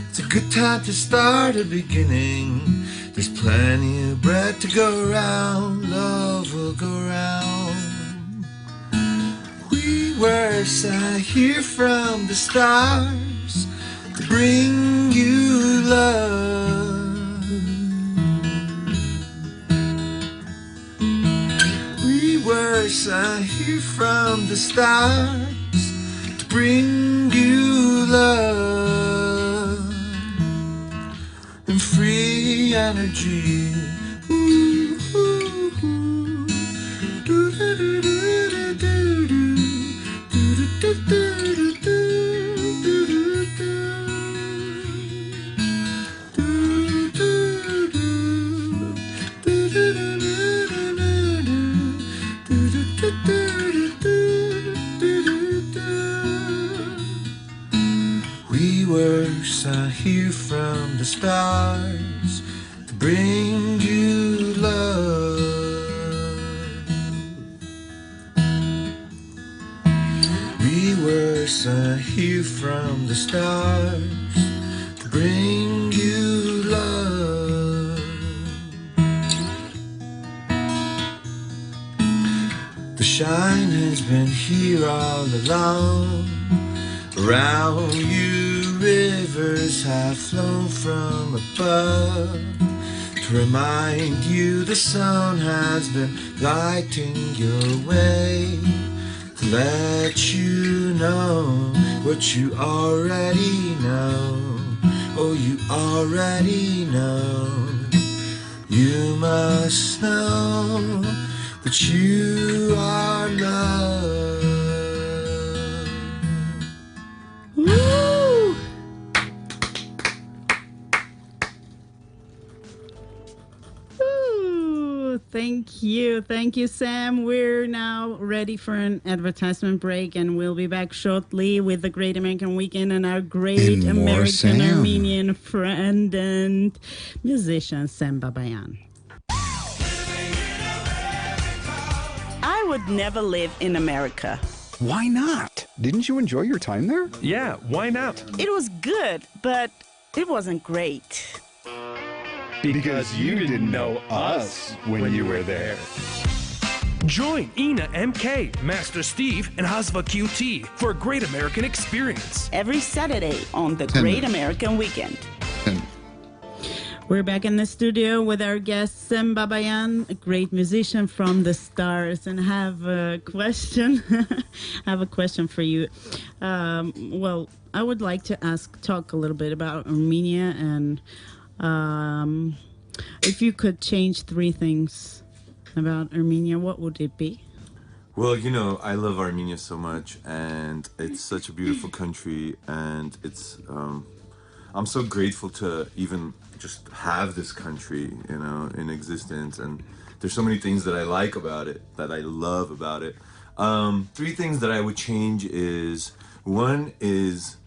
It's a good time to start a beginning. There's plenty of bread to go around. Love will go round. We were sent here from the stars to bring you love. We were sent here from the stars to bring you love and free energy. Ooh, ooh, ooh. Do, do, do, do, do, do, do, do, do, do, do. We were sent here from the stars to bring you love. We were sent here from the stars to bring you love. The shine has been here all along. Around you rivers have flown from above to remind you the sun has been lighting your way, to let you know what you already know. Oh, you already know. You must know that you are loved. Woo! Ooh, thank you. Thank you, Sam. We're now ready for an advertisement break, and we'll be back shortly with the Great American Weekend and our great And more American Sam. Armenian friend and musician, Sam Babayan. I would never live in America. Why not? Didn't you enjoy your time there? Yeah, why not? It was good, but it wasn't great. Because you didn't know us when you were there. Join Inna MK MasterSteve and Hasva QT for a great American experience. Every Saturday on the 10 Great minutes. American Weekend. And We're back in the studio with our guest, Sem Babayan, a great musician from the stars, and I have a question. I have a question for you. Well, I would like to talk a little bit about Armenia, and if you could change 3 things about Armenia, what would it be? Well, I love Armenia so much, and it's such a beautiful country, and it's I'm so grateful to even just have this country, in existence, and there's so many things that I like about it, that I love about it. 3 things that I would change is, one is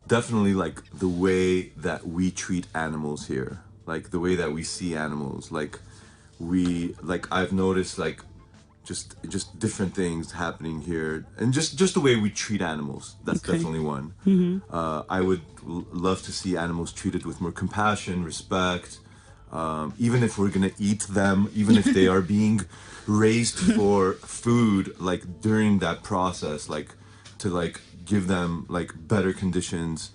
definitely like the way that we treat animals here, like the way that we see animals, I've noticed just different things happening here, and just the way we treat animals. That's definitely one. I would love to see animals treated with more compassion, respect, even if we're gonna eat them, even if they are being raised for food, during that process, to give them better conditions,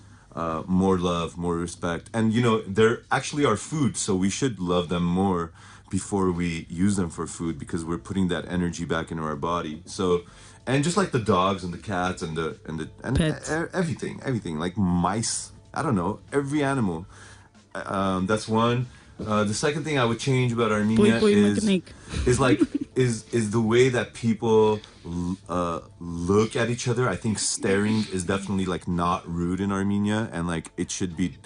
more love, more respect. And they're actually our food, so we should love them more before we use them for food, because we're putting that energy back into our body. So, and just like the dogs and the cats and Pets. everything, like mice, I don't know, every animal. That's one. The second thing I would change about Armenia is the way that people look at each other. I think staring is definitely not rude in Armenia, and it should be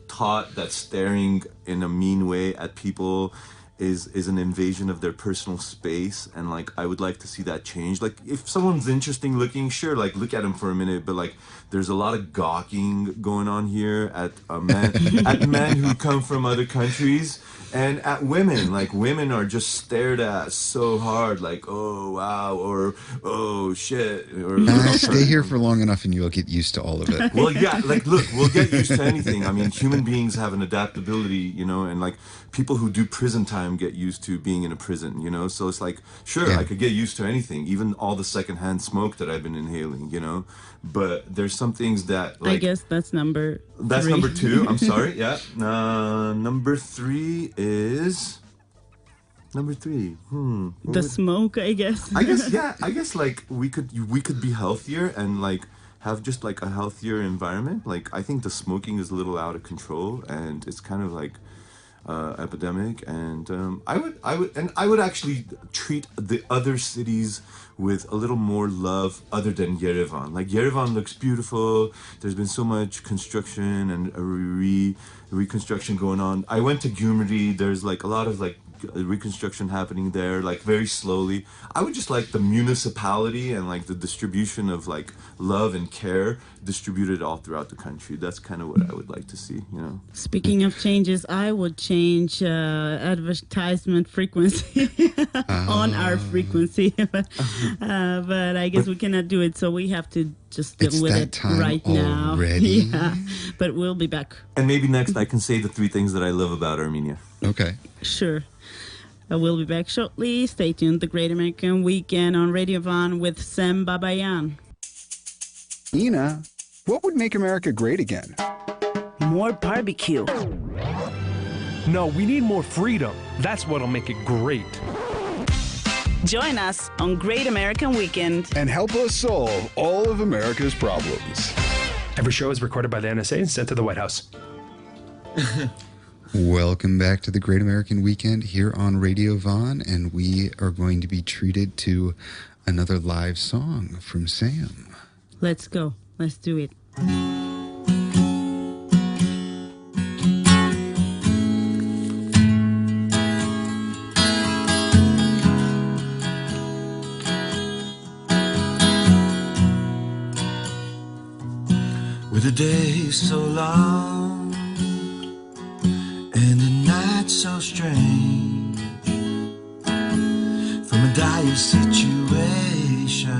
taught that staring in a mean way at people is an invasion of their personal space, and I would like to see that change. If someone's interesting looking, sure, look at him for a minute, but there's a lot of gawking going on here at men who come from other countries, and at women. Women are just stared at so hard, oh wow, or oh shit, or stay here for long enough and you'll get used to all of it. Well, yeah, look, we'll get used to anything. I mean, human beings have an adaptability, and people who do prison time get used to being in a prison, so it's sure, I could get used to anything, even all the secondhand smoke that I've been inhaling, but there's some things that I guess that's number 3. Number 2. I'm sorry. Yeah. Number 3 is the smoke, I guess. I guess we could be healthier and have just a healthier environment. I think the smoking is a little out of control, and it's kind of epidemic, and I would actually treat the other cities with a little more love, other than Yerevan. Yerevan looks beautiful. There's been so much construction and reconstruction going on. I went to Gyumri. There's a lot of reconstruction happening there, very slowly. I would just like the municipality and the distribution of love and care distributed all throughout the country. That's kind of what I would like to see, Speaking of changes, I would change advertisement frequency on our frequency, but I guess we cannot do it, so we have to just deal with it right now. Yeah, but we'll be back. And maybe next I can say the 3 things that I love about Armenia. Okay. Sure. We'll be back shortly. Stay tuned. The Great American Weekend on Radio Van with Sem Babayan. Inna, what would make America great again? More barbecue. No, we need more freedom. That's what'll make it great. Join us on Great American Weekend. And help us solve all of America's problems. Every show is recorded by the NSA and sent to the White House. Welcome back to the Great American Weekend here on Radio Van, and we are going to be treated to another live song from Sam. Let's go. Let's do it. With a day so long and a night so strange, from a dire situation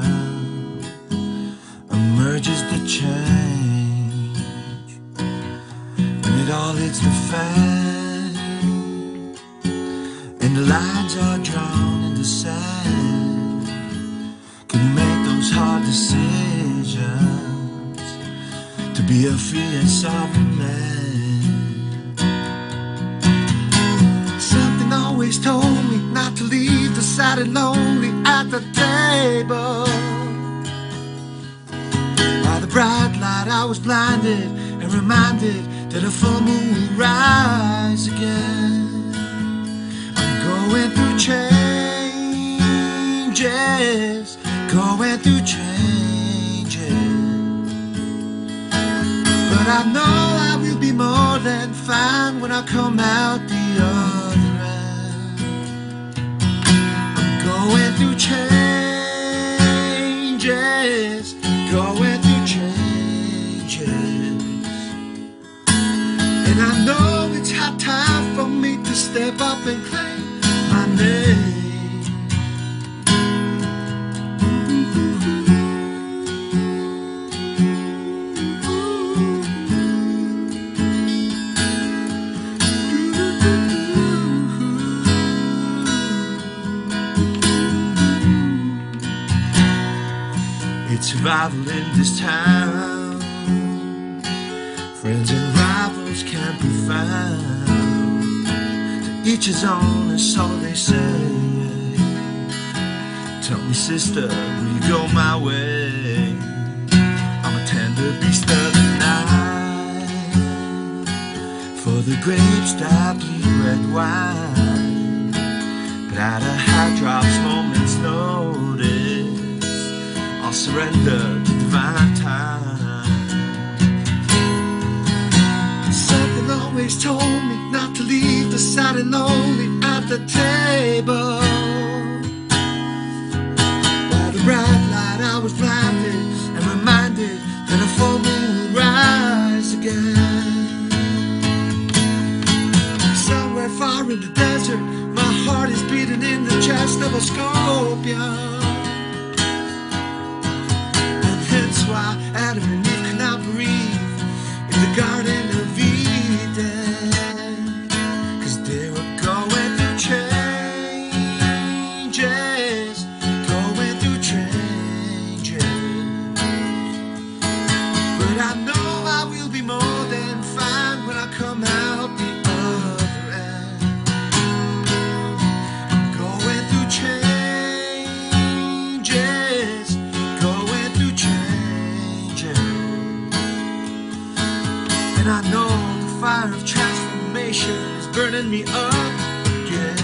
emerges the change. When it all hits the fan and the lines are drawn in the sand, can you make those hard decisions to be a free and sovereign man? sad and lonely at the table. By the bright light I was blinded and reminded that a full moon will rise again. I'm going through changes, going through changes. But I know I will be more than fine when I come out the other end. I'm going through changes, going through changes. And I know it's high time for me to step up and claim my name. It's survival in this town. Friends and rivals can't be found. To each his own, and so they say. Tell me, sister, will you go my way? I'm a tender beast of the night. For the grapes that bleed red wine. But at a high drop's moment's notice, I'll surrender to divine time. Something always told me not to leave the sad and lonely at the table. By the bright light I was blinded and reminded that a full moon will rise again. Somewhere far in the desert, my heart is beating in the chest of a scorpion. That's why Adam and Eve could not breathe in the Garden of Eden, 'cause they were going through changes, going through changes. But I know I will be more than fine when I come out the other end. I'm going through changes, going through changes. And I know the fire of transformation is burning me up again.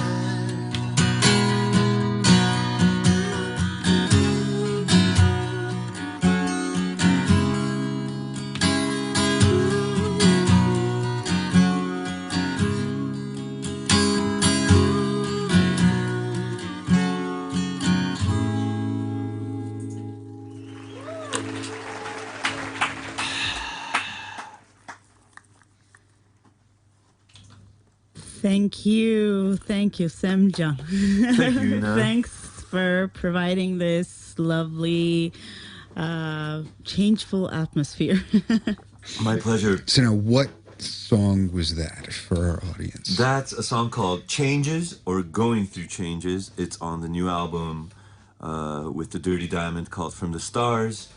Thank you, Semja. Thank you, Inna. Thanks for providing this lovely, changeful atmosphere. My pleasure. So now, what song was that for our audience? That's a song called Changes or Going Through Changes. It's on the new album with the Dirty Diamond called From the Stars.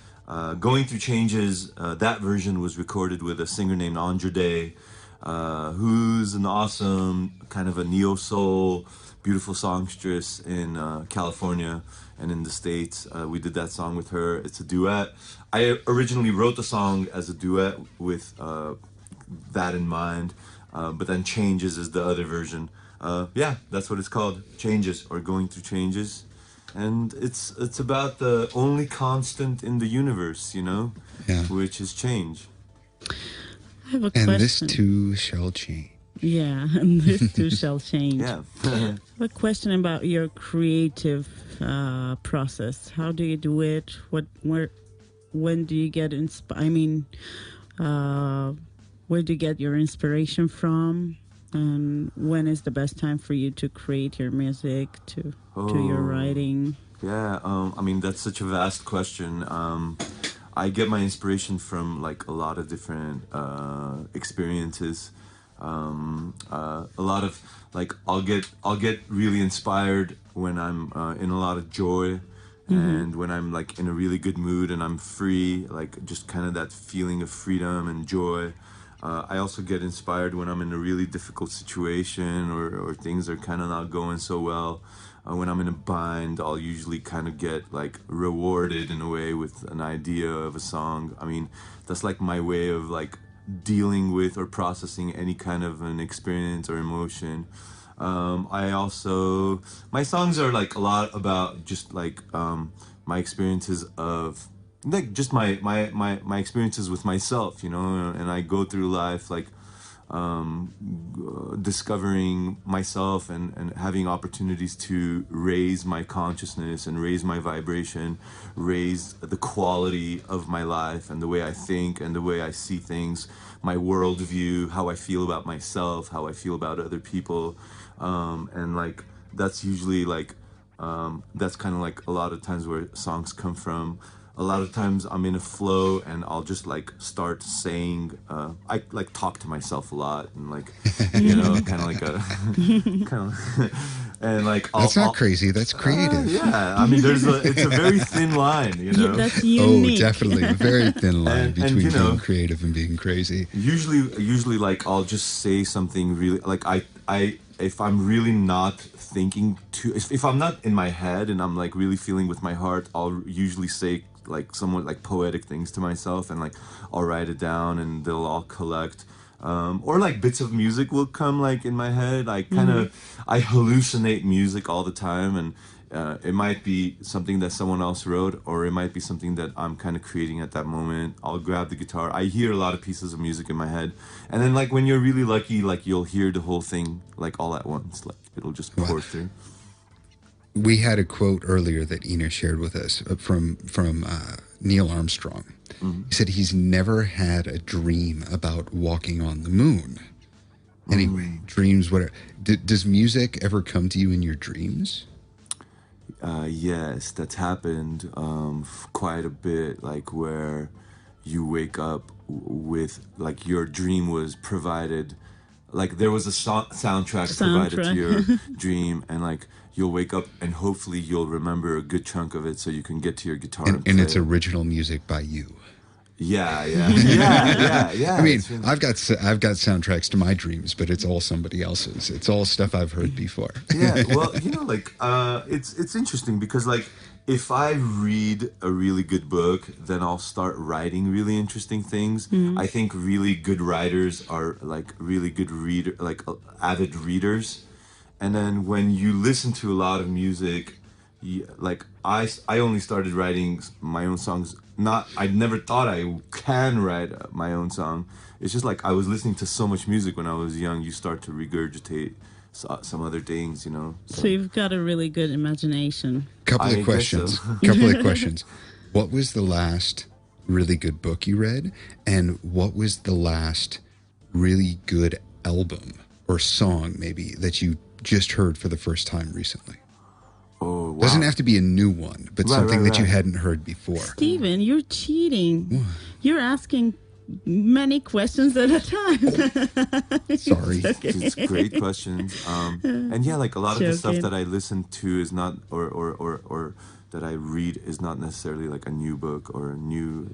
Going Through Changes, that version was recorded with a singer named Andre Day, who's an awesome kind of a neo-soul, beautiful songstress in California and in the States. We did that song with her. It's a duet. I originally wrote the song as a duet with that in mind, but then Changes is the other version. Yeah, that's what it's called, Changes or Going Through Changes. And it's about the only constant in the universe, you know, which is change. I have a question. And this too shall change. Yeah, and this too shall change. Yeah. I have a question about your creative process. How do you do it? When do you get where do you get your inspiration from? And when is the best time for you to create your music, to your writing? Yeah, I mean, that's such a vast question. I get my inspiration from like a lot of different experiences. A lot of like I'll get really inspired when I'm in a lot of joy, and when I'm like in a really good mood and I'm free, like just kind of that feeling of freedom and joy. I also get inspired when I'm in a really difficult situation or things are kind of not going so well. When I'm in a bind, I'll usually kind of get like rewarded in a way with an idea of a song. I mean, that's like my way of like dealing with or processing any kind of an experience or emotion. I also, my songs are like a lot about just like my experiences of like just my experiences with myself, you know, and I go through life like discovering myself and having opportunities to raise my consciousness and raise my vibration, raise the quality of my life and the way I think and the way I see things, my worldview, how I feel about myself, how I feel about other people, and like that's usually like that's kind of like a lot of times where songs come from. A lot of times I'm in a flow and I'll just like start saying, I like talk to myself a lot and like, you know, kind of like a, kind of, and like, That's not crazy. That's creative. yeah. I mean, it's a very thin line, you know. That's unique. Oh, definitely. A very thin line between you know, being creative and being crazy. Usually like I'll just say something really, like if I'm really not thinking if I'm not in my head and I'm like really feeling with my heart, I'll usually say like somewhat like poetic things to myself and like I'll write it down and they'll all collect, or like bits of music will come like in my head. I kind of I hallucinate music all the time, and it might be something that someone else wrote or it might be something that I'm kind of creating at that moment. I'll grab the guitar, I hear a lot of pieces of music in my head, and then like when you're really lucky, like you'll hear the whole thing like all at once, like it'll just pour through. We had a quote earlier that Ina shared with us from Neil Armstrong. He said he's never had a dream about walking on the moon. Anyway, dreams, whatever. Does music ever come to you in your dreams? Yes, that's happened quite a bit, like where you wake up with like your dream was provided, like there was a soundtrack provided to your dream, and like you'll wake up and hopefully you'll remember a good chunk of it so you can get to your guitar and it's original music by you. Yeah. I mean, I've got soundtracks to my dreams, but it's all somebody else's. It's all stuff I've heard before. Yeah, well, you know, like it's interesting because like if I read a really good book, then I'll start writing really interesting things. I think really good writers are like really good avid readers. And then when you listen to a lot of music, like I only started writing my own songs. I never thought I can write my own song. It's just like I was listening to so much music when I was young. You start to regurgitate some other things, you know. So you've got a really good imagination. Couple of questions. What was the last really good book you read, and what was the last really good album or song maybe that you just heard for the first time recently? Oh, wow. Doesn't have to be a new one, but something that you hadn't heard before. Steven, you're cheating. You're asking many questions at a time. Sorry. It's great questions. And yeah, like a lot of the stuff that I listen to is not, or that I read is not necessarily like a new book or a new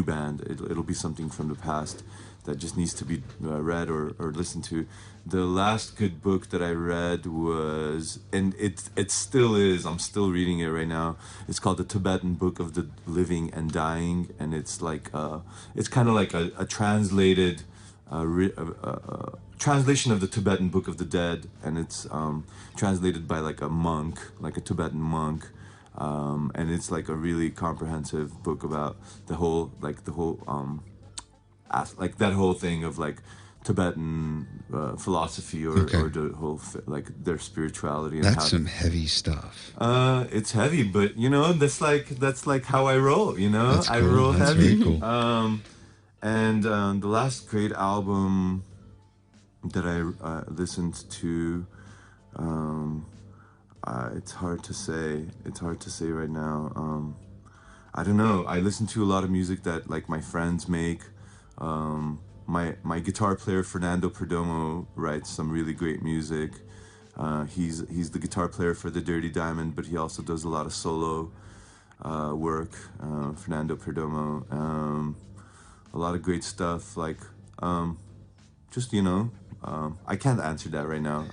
band. It'll be something from the past that just needs to be read or listened to. The last good book that I read was, and it still is, I'm still reading it right now. It's called The Tibetan Book of the Living and Dying, and it's like it's kind of like a translated translation of the Tibetan Book of the Dead, and it's translated by like a monk, like a Tibetan monk. And it's like a really comprehensive book about the whole like that whole thing of like Tibetan philosophy or the whole like their spirituality. And that's some heavy stuff. It's heavy, but you know that's like how I roll. You know, that's cool. I roll that's heavy. Very cool. And the last great album that I listened to, it's hard to say. It's hard to say right now. I don't know. I listen to a lot of music that like my friends make. My guitar player Fernando Perdomo writes some really great music. He's the guitar player for the Dirty Diamond, but he also does a lot of solo work. Fernando Perdomo, a lot of great stuff. Like just I can't answer that right now.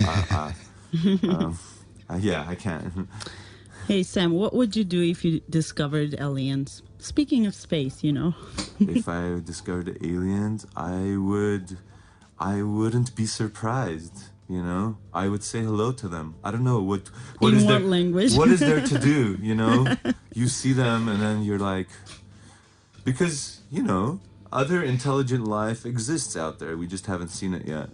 Yeah, I can't. Hey, Sam, what would you do if you discovered aliens? Speaking of space, If I discovered aliens, I wouldn't be surprised. I would say hello to them. I don't know what In is what there, language? What is there to do? You see them and then you're like, because other intelligent life exists out there. We just haven't seen it yet.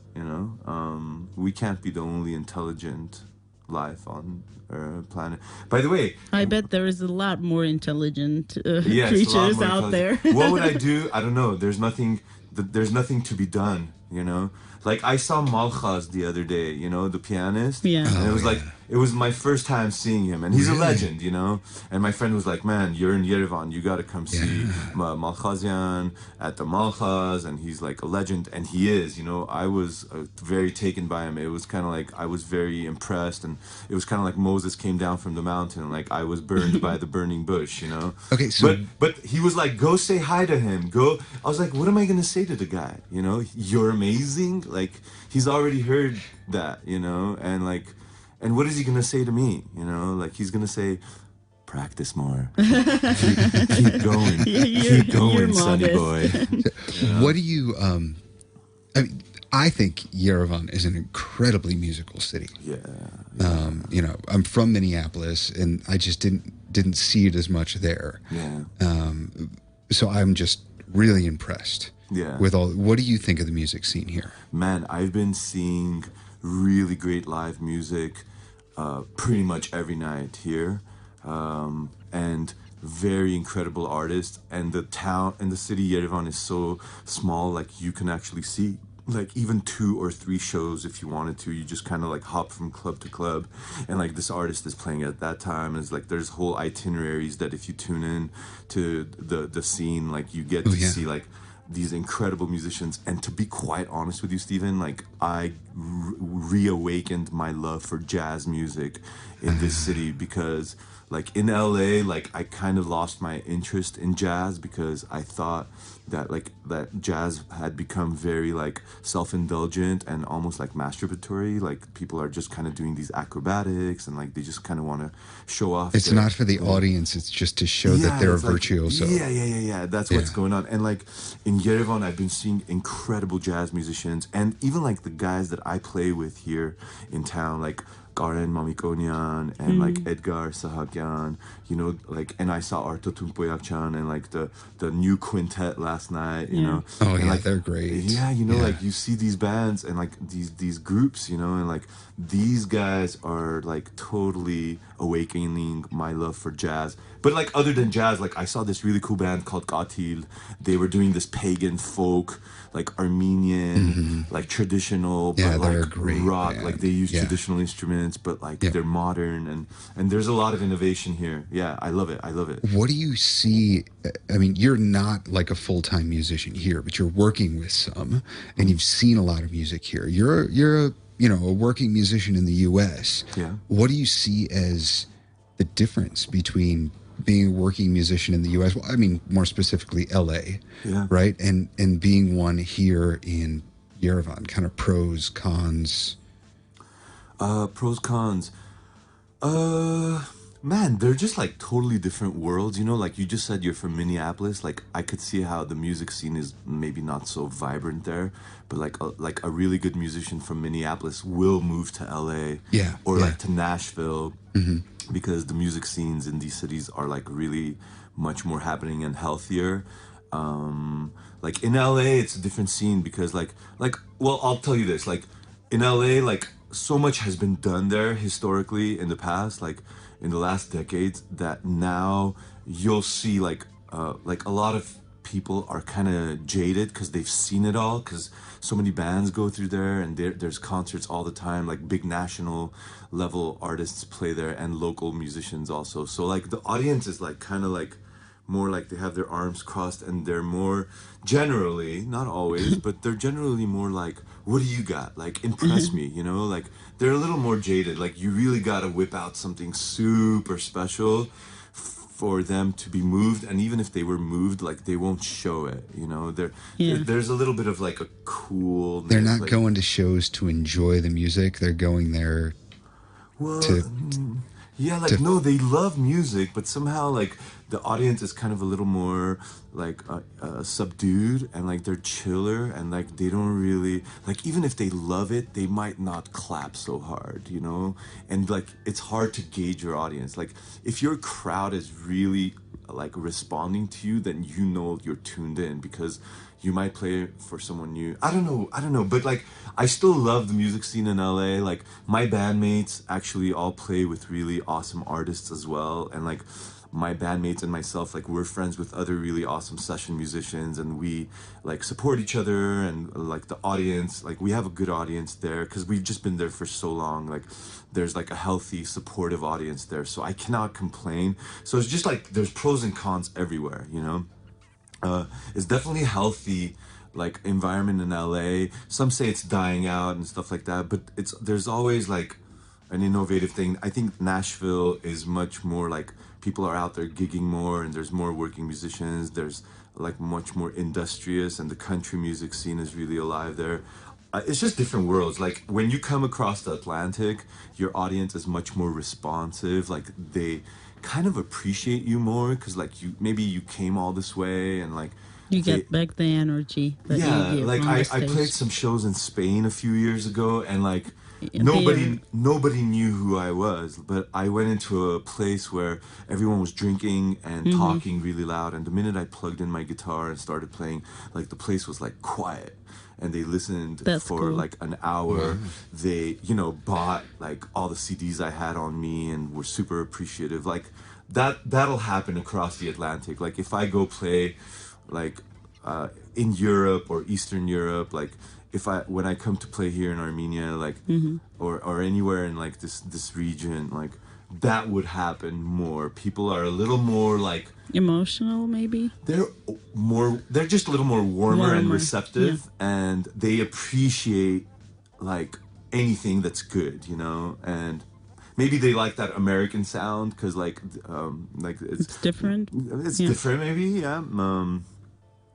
We can't be the only intelligent life on our planet. By the way, I bet there is a lot more intelligent yes, creatures out there. What would I do? I don't know. There's nothing. There's nothing to be done. Like I saw Malchaz the other day. The pianist. Yeah. And it was like it was my first time seeing him, and he's a legend. And my friend was like, "Man, you're in Yerevan. You got to come see Malchazian at the Malchaz." And he's like a legend, and he is. I was very taken by him. It was kind of like I was very impressed, and it was kind of like Moses came down from the mountain, like I was burned by the burning bush. Okay, so but he was like, "Go say hi to him." Go. I was like, "What am I gonna say to the guy? You're amazing." Like he's already heard that. And like. And what is he gonna say to me? Like he's gonna say, "Practice more, keep going, keep going, sonny boy." What do you? I think Yerevan is an incredibly musical city. Yeah. I'm from Minneapolis, and I just didn't see it as much there. Yeah. So I'm just really impressed. Yeah. With all. What do you think of the music scene here? Man, I've been seeing really great live music pretty much every night here, and very incredible artists. And the city Yerevan is so small, like you can actually see like even 2 or 3 shows if you wanted to. You just kind of like hop from club to club, and like this artist is playing at that time. And it's like there's whole itineraries that if you tune in to the scene, like you get to see like these incredible musicians. And to be quite honest with you, Stephen, like I reawakened my love for jazz music in this city, because like in LA, like I kind of lost my interest in jazz because I thought that jazz had become very like self-indulgent and almost like masturbatory. Like people are just kind of doing these acrobatics and like they just kind of want to show off. It's not for the audience. It's just to show that they're a virtuoso. Yeah. That's what's going on. And like in Yerevan, I've been seeing incredible jazz musicians, and even like the guys that I play with here in town, like Karen Mamikonian and like Edgar Sahakyan, like, and I saw Arto Tumpoyakchan and like the new quintet last night, Oh and, yeah, like, they're great. Yeah, like you see these bands and like these groups, and like these guys are like totally awakening my love for jazz. But like other than jazz, like I saw this really cool band called Qatil. They were doing this pagan folk, like Armenian, like traditional, but like rock. Band. Like they use traditional instruments, but like they're modern, and there's a lot of innovation here. Yeah, I love it. What do you see? I mean, you're not like a full-time musician here, but you're working with some, and you've seen a lot of music here. You're a working musician in the U.S. Yeah. What do you see as the difference between being a working musician in the U.S.? Well, I mean, more specifically, L.A. Yeah. Right, and being one here in Yerevan. Kind of pros, cons. Pros, cons. Man, they're just like totally different worlds. Like you just said, you're from Minneapolis. Like I could see how the music scene is maybe not so vibrant there, but like a really good musician from Minneapolis will move to LA, like to Nashville, because the music scenes in these cities are like really much more happening and healthier. Like in LA, it's a different scene because well, I'll tell you this, like in LA, like so much has been done there historically in the past, like in the last decades, that now you'll see like a lot of people are kind of jaded because they've seen it all, because so many bands go through there, and there's concerts all the time, like big national level artists play there and local musicians also. So like the audience is like kind of like more like they have their arms crossed, and they're more generally, not always, but they're generally more like, what do you got? Like, impress me, like they're a little more jaded. Like you really got to whip out something super special for them to be moved, and even if they were moved, like they won't show it. You know, Yeah. there's a little bit of like a cool. They're not like, going to shows to enjoy the music. They're going there well, to yeah, like no, they love music, but somehow like the audience is kind of a little more like subdued, and like they're chiller, and like they don't really like, even if they love it, they might not clap so hard, you know. And like it's hard to gauge your audience. Like if your crowd is really like responding to you, then you know you're tuned in, because you might play for someone new. I don't know, but like I still love the music scene in LA. Like my bandmates actually all play with really awesome artists as well, and like my bandmates and myself, like we're friends with other really awesome session musicians, and we like support each other, and like the audience, like we have a good audience there because we've just been there for so long. Like there's like a healthy, supportive audience there, so I cannot complain. So it's just like there's pros and cons everywhere, you know. It's definitely healthy like environment in LA. Some say it's dying out and stuff like that, but there's always like an innovative thing. I think Nashville is much more like people are out there gigging more, and there's more working musicians. There's like much more industrious, and the country music scene is really alive there. It's just different worlds. Like when you come across the Atlantic, your audience is much more responsive. Like they kind of appreciate you more because like maybe you came all this way, and like you get back the energy that yeah, you give like on the I stage. played some shows in Spain a few years ago, and like nobody knew who I was, but I went into a place where everyone was drinking and talking really loud, and the minute I plugged in my guitar and started playing, like the place was like quiet, and they listened for cool. like an hour. They, you know, bought like all the CDs I had on me and were super appreciative. Like that'll happen across the Atlantic. Like if I go play like in Europe or Eastern Europe, like when I come to play here in Armenia, like or anywhere in like this region, like that would happen more. People are a little more like emotional, maybe. They're just a little more warmer and receptive, and they appreciate like anything that's good, you know. And maybe they like that American sound because like it's different. It's different, maybe, yeah.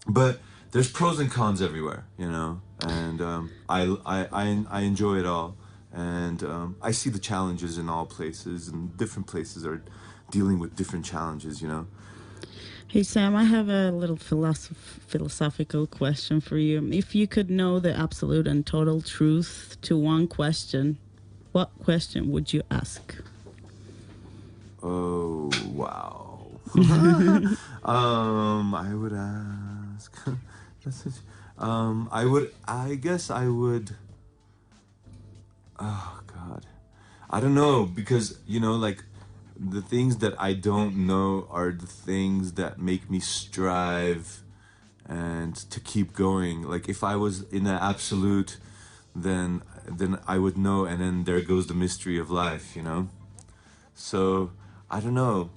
But there's pros and cons everywhere, you know. And I enjoy it all, and I see the challenges in all places, and different places are dealing with different challenges, you know. Hey Sam, I have a little philosophical question for you. If you could know the absolute and total truth to one question, what question would you ask? Oh wow. I would ask. I would. Oh God, I don't know, because you know, like the things that I don't know are the things that make me strive and to keep going. Like if I was in an absolute, then I would know, and then there goes the mystery of life, you know. So I don't know.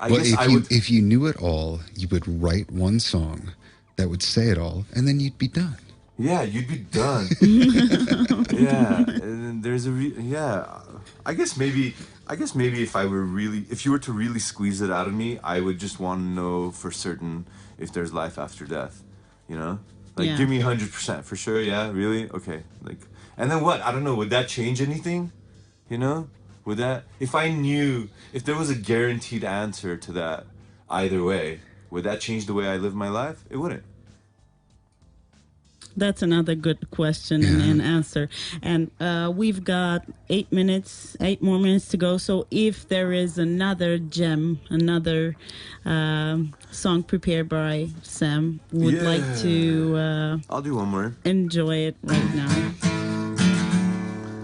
If you knew it all, you would write one song that would say it all, and then you'd be done. Yeah, you'd be done. Yeah, and there's I guess maybe if you were to really squeeze it out of me, I would just want to know for certain if there's life after death. You know, like give me 100% for sure. Yeah, really? Okay. Like, and then what? I don't know. Would that change anything? You know? Would that, if there was a guaranteed answer to that either way, would that change the way I live my life? It wouldn't. That's another good question and answer. And we've got 8 more minutes to go. So if there is another gem, another song prepared by Sam, would like to... I'll do one more. Enjoy it right now.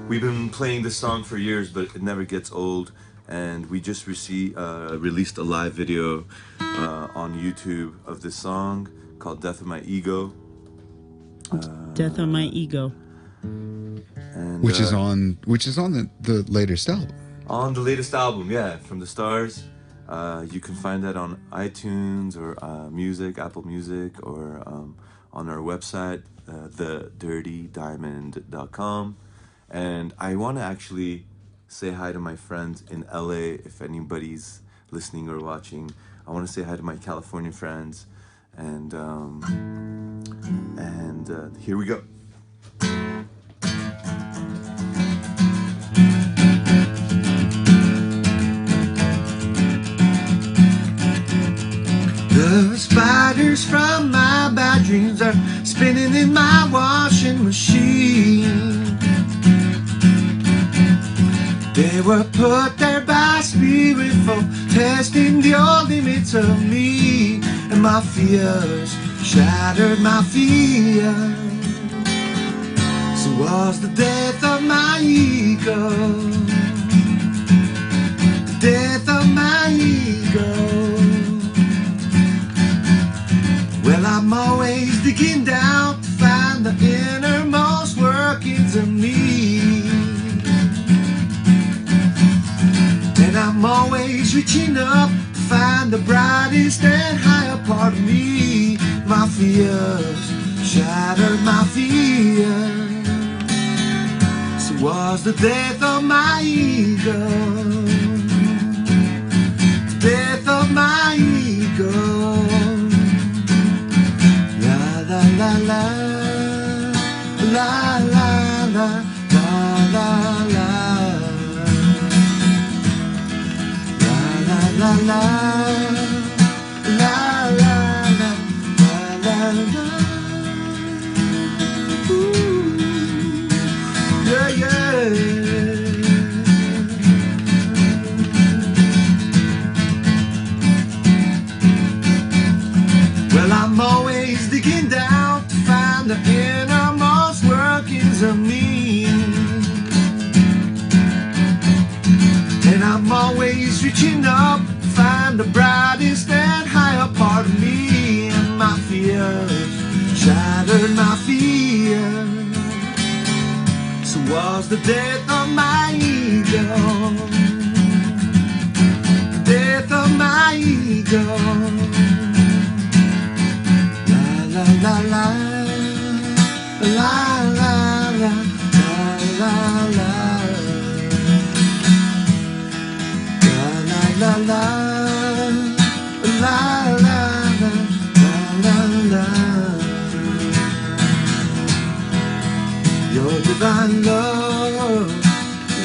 We've been playing this song for years, but it never gets old. And we just released a live video on YouTube of this song called Death of My Ego. Death of My Ego. And, which is on the latest album. On the latest album, yeah, From the Stars. You can find that on iTunes or Apple Music, or on our website, thedirtydiamond.com. And I want to actually say hi to my friends in LA if anybody's listening or watching. I want to say hi to my California friends, and here we go. The spiders from my bad dreams are spinning in my washing machine. They were put there by spirit for testing the old limits of me. And my fears shattered my fears. So was the death of my ego, the death of my ego. Well, I'm always digging down to find the innermost workings of me. And I'm always reaching up to find the brightest and higher part of me. My fears shattered my fears. So was the death of my ego, the death of my ego. La la la la la la la la la la la la la la. Ooh, yeah, yeah. Well, I'm always digging down to find the innermost workings of me. And I'm always reaching up to find the brightest and higher part of me. And my fears shattered my fears. So was the death of my ego, the death of my ego. La la la la la la la la. La la la la la la la. Your divine love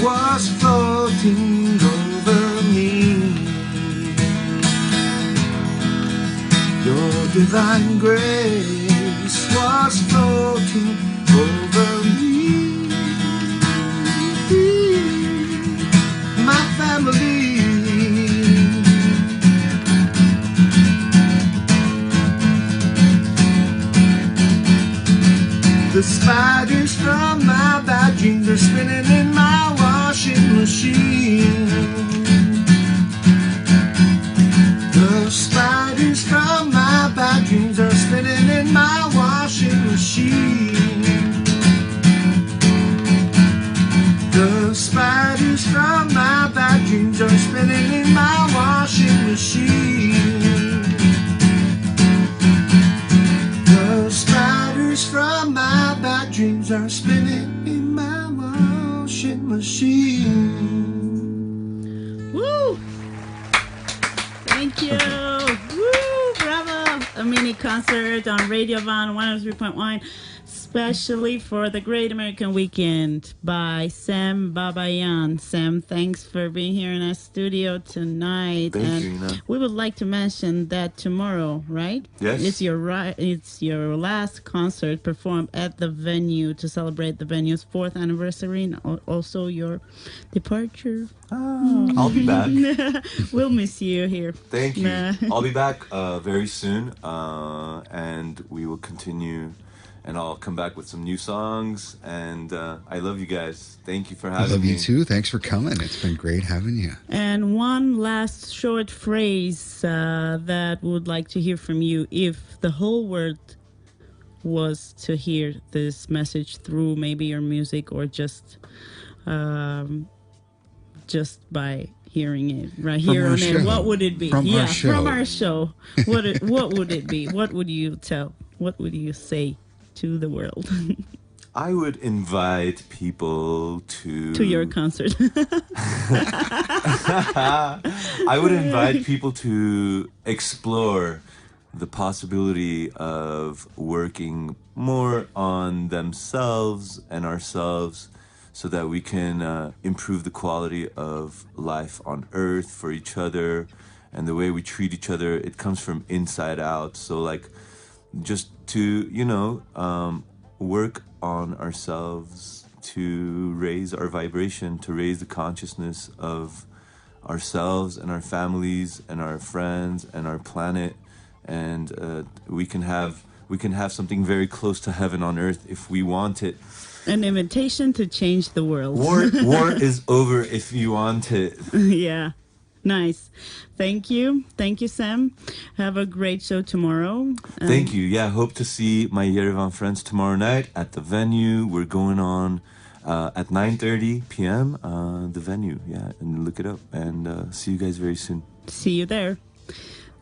was floating over me. Your divine grace was floating over me. My family. The spiders from my bad dreams are spinning in my washing machine. The spiders from my bad dreams are spinning in my washing machine. The spiders from my bad dreams are spinning in my washing machine. The spiders from my bad dreams are spinning in my washing machine. Woo! Thank you. Woo! Bravo! A mini concert on Radio Van 103.1, especially for the Great American Weekend by Sam Babayan. Sam, thanks for being here in our studio tonight. Thank you, Ina. We would like to mention that tomorrow, right? Yes. It's your last concert performed at the venue to celebrate the venue's 4th anniversary and also your departure. I'll be back. We'll miss you here. Thank you. I'll be back very soon, and we will continue. And I'll come back with some new songs. And I love you guys. Thank you for having me. I love you too. Thanks for coming. It's been great having you. And one last short phrase that would like to hear from you. If the whole world was to hear this message through maybe your music or just by hearing it right From here our on show. air, what would it be? From our show. From our show. What would it be? What would you tell? What would you say to the world? I would invite people To your concert. I would invite people to explore the possibility of working more on themselves and ourselves so that we can improve the quality of life on Earth for each other and the way we treat each other. It comes from inside out. So, like, just to, work on ourselves to raise our vibration, to raise the consciousness of ourselves and our families and our friends and our planet, and we can have something very close to heaven on earth if we want it. An invitation to change the world. War is over if you want it. Yeah. Nice. Thank you, Sam. Have a great show tomorrow. Thank you. Yeah, hope to see my Yerevan friends tomorrow night at the venue. We're going on at 9:30 p.m. The venue. Yeah, and look it up. And see you guys very soon. See you there.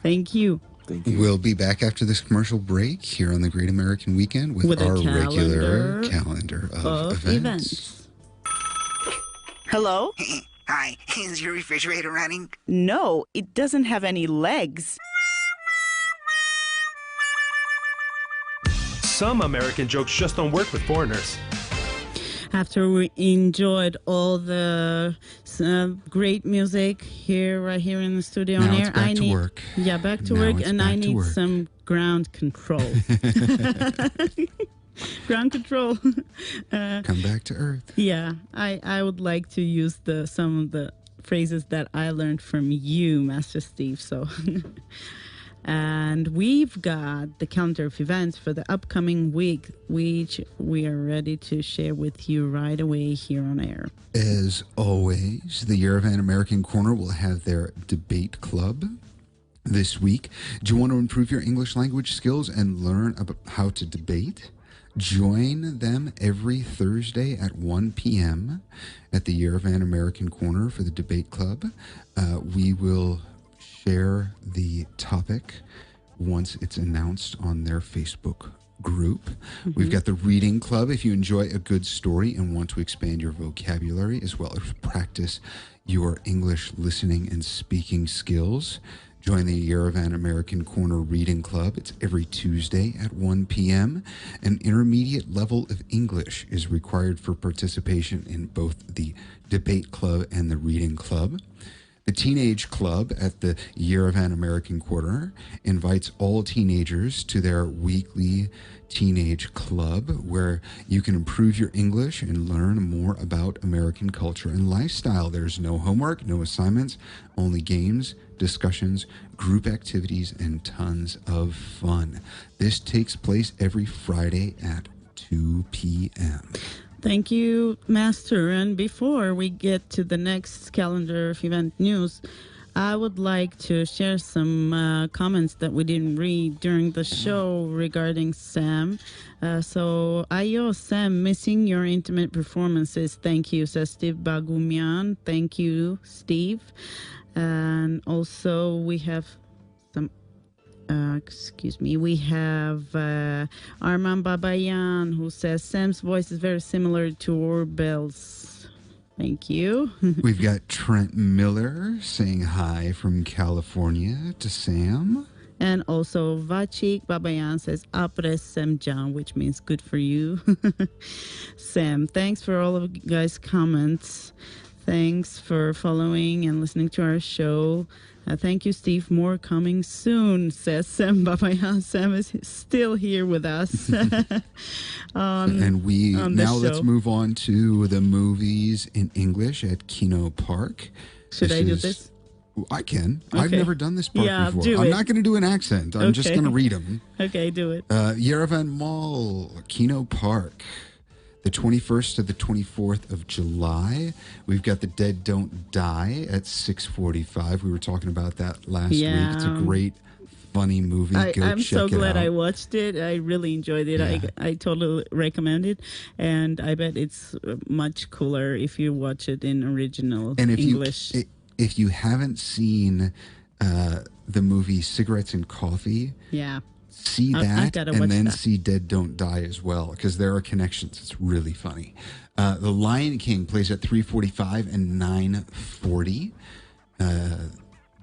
Thank you. Thank you. We'll be back after this commercial break here on the Great American Weekend with our regular calendar of events. Hello? Hi, is your refrigerator running? No, it doesn't have any legs. Some American jokes just don't work with foreigners. After we enjoyed all the great music right here in the studio Now on it's air, back to work. Yeah, back to Now work, it's and back I to need work. some ground control. Ground control. Come back to Earth. Yeah, I would like to use some of the phrases that I learned from you, Master Steve. So, and we've got the calendar of events for the upcoming week, which we are ready to share with you right away here on air. As always, the Yerevan American Corner will have their debate club this week. Do you want to improve your English language skills and learn about how to debate? Join them every Thursday at 1 p.m. at the Yerevan American Corner for the debate club. We will share the topic once it's announced on their Facebook group. We've got the reading club. If you enjoy a good story and want to expand your vocabulary as well as practice your English listening and speaking skills, join the Yerevan American Corner Reading Club. It's every Tuesday at 1 p.m. An intermediate level of English is required for participation in both the debate club and the reading club. The Teenage Club at the Yerevan American Corner invites all teenagers to their weekly teenage club where you can improve your English and learn more about American culture and lifestyle. There's no homework, no assignments, only games, discussions, group activities, and tons of fun. This takes place every Friday at 2 p.m. Thank you, Master. And before we get to the next calendar of event news, I would like to share some comments that we didn't read during the show regarding Sam. So, Ayo, Sam, missing your intimate performances. Thank you, says Steve Bagumian. Thank you, Steve. And also we have some... we have Arman Babayan, who says Sam's voice is very similar to Orbel's. Thank you. We've got Trent Miller saying hi from California to Sam. And also Vachik Babayan says Apres Semjan, which means good for you. Sam, thanks for all of you guys' comments. Thanks for following and listening to our show. Thank you, Steve. More coming soon, says Sam Babayan. Sam is still here with us. And let's move on to the movies in English at Kino Park. Should I do this? I can. Okay. I've never done this part before. Do I'm it. not going to do an accent. I'm just going to read them. Okay, do it. Yerevan Mall, Kino Park. The 21st to the 24th of July, we've got The Dead Don't Die at 6:45. We were talking about that last week. It's a great, funny movie. I'm so glad I watched it. I really enjoyed it. Yeah. I totally recommend it. And I bet it's much cooler if you watch it in original English. If you haven't seen the movie Cigarettes and Coffee, yeah, see I that gotta and watch then that. see Dead Don't Die as well, because there are connections. It's really funny. The Lion King plays at 3:45 and 9:40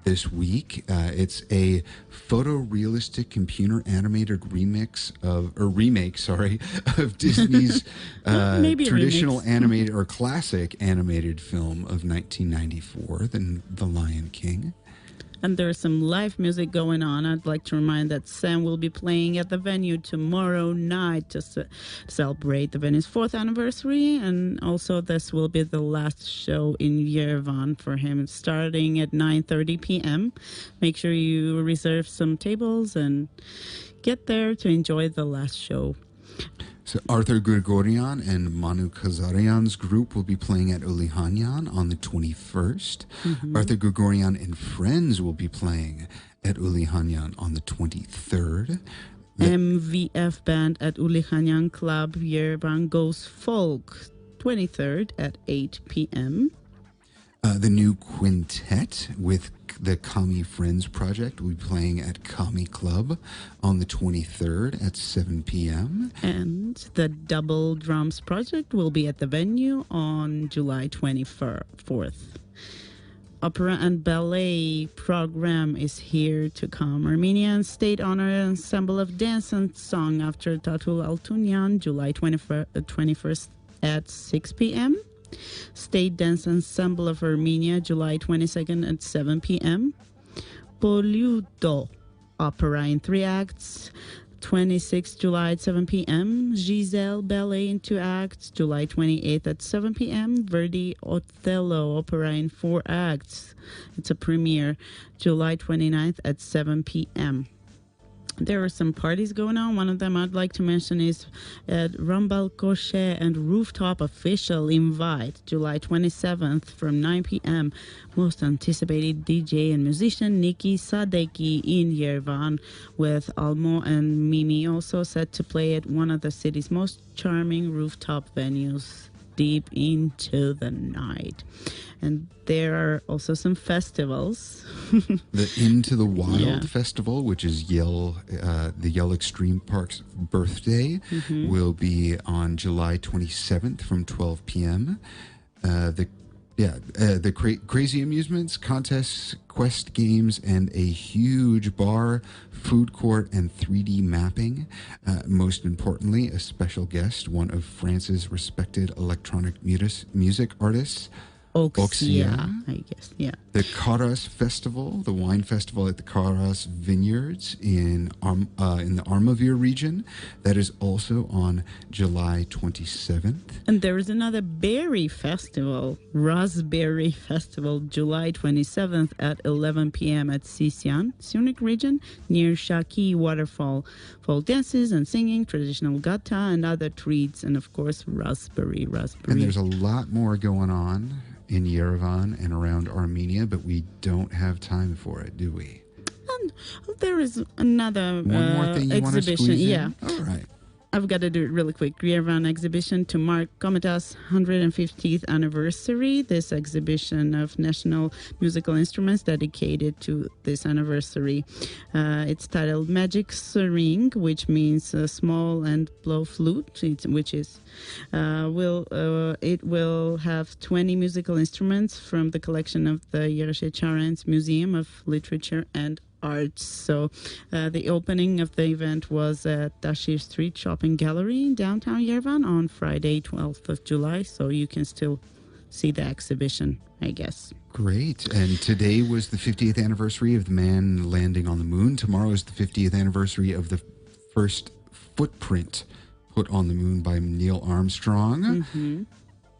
this week. It's a photorealistic computer animated remake of Disney's Maybe a traditional remix. animated or classic animated film of 1994, The Lion King. And there's some live music going on. I'd like to remind that Sam will be playing at the venue tomorrow night to celebrate the venue's 4th anniversary. And also this will be the last show in Yerevan for him, starting at 9:30 p.m. Make sure you reserve some tables and get there to enjoy the last show. So Arthur Grigorian and Manu Kazarian's group will be playing at Ulihanyan on the 21st. Arthur Grigorian and friends will be playing at Ulihanyan on the 23rd. MVF band at Ulihanyan Club Yerevan Goes Folk, 23rd at 8 p.m. The new quintet with the Kami Friends Project will be playing at Kami Club on the 23rd at 7 p.m. And the Double Drums Project will be at the venue on July 24th. Opera and ballet program is here to come. Armenian State Honor Ensemble of Dance and Song after Tatul Altunyan, July 21st at 6 p.m. State Dance Ensemble of Armenia, July 22nd at 7 p.m. Poluto Opera in 3 acts, 26th July at 7 p.m. Giselle Ballet in 2 acts, July 28th at 7 p.m. Verdi Othello Opera in 4 acts. It's a premiere, July 29th at 7 p.m. There are some parties going on. One of them I'd like to mention is at Rambal Koshe and Rooftop Official Invite, July 27th from 9 p.m. Most anticipated DJ and musician Nikki Sadeki in Yerevan, with Almo and Mimi also set to play at one of the city's most charming rooftop venues deep into the night. And there are also some festivals. The Into the Wild Yeah. Festival, which is the Yell Extreme Park's birthday, will be on July 27th from 12 p.m. Crazy amusements, contests, quest games, and a huge bar, food court, and 3D mapping. Most importantly, a special guest, one of France's respected electronic music artists, Oxia, I guess, yeah. The Karas Festival, the wine festival at the Karas Vineyards in the Armavir region, that is also on July 27th. And there is another berry festival, Raspberry Festival, July 27th at 11 p.m. at Sisian, Sunik region, near Shaki Waterfall. Folk dances and singing, traditional gata and other treats, and of course, raspberry. And there's a lot more going on in Yerevan and around Armenia, but we don't have time for it, do we? And there is another One more thing you want to exhibition. squeeze in? Yeah. All right. I've got to do it really quick. Yerevan exhibition to mark Kometa's 150th anniversary. This exhibition of national musical instruments dedicated to this anniversary. It's titled Magic Syring, which means small and blow flute, it will have 20 musical instruments from the collection of the Yerishe Charen's Museum of Literature and Arts. So the opening of the event was at Dashir Street Shopping Gallery in downtown Yerevan on Friday, 12th of July. So you can still see the exhibition, I guess. Great. And today was the 50th anniversary of the man landing on the moon. Tomorrow is the 50th anniversary of the first footprint put on the moon by Neil Armstrong. Mm-hmm.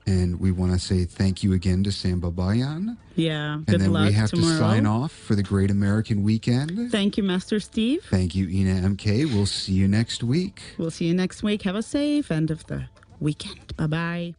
And we want to say thank you again to Sam Babayan. Yeah, And good then luck we have tomorrow. to sign off for the Great American Weekend. Thank you, Master Steve. Thank you, Inna MK. We'll see you next week. We'll see you next week. Have a safe end of the weekend. Bye-bye.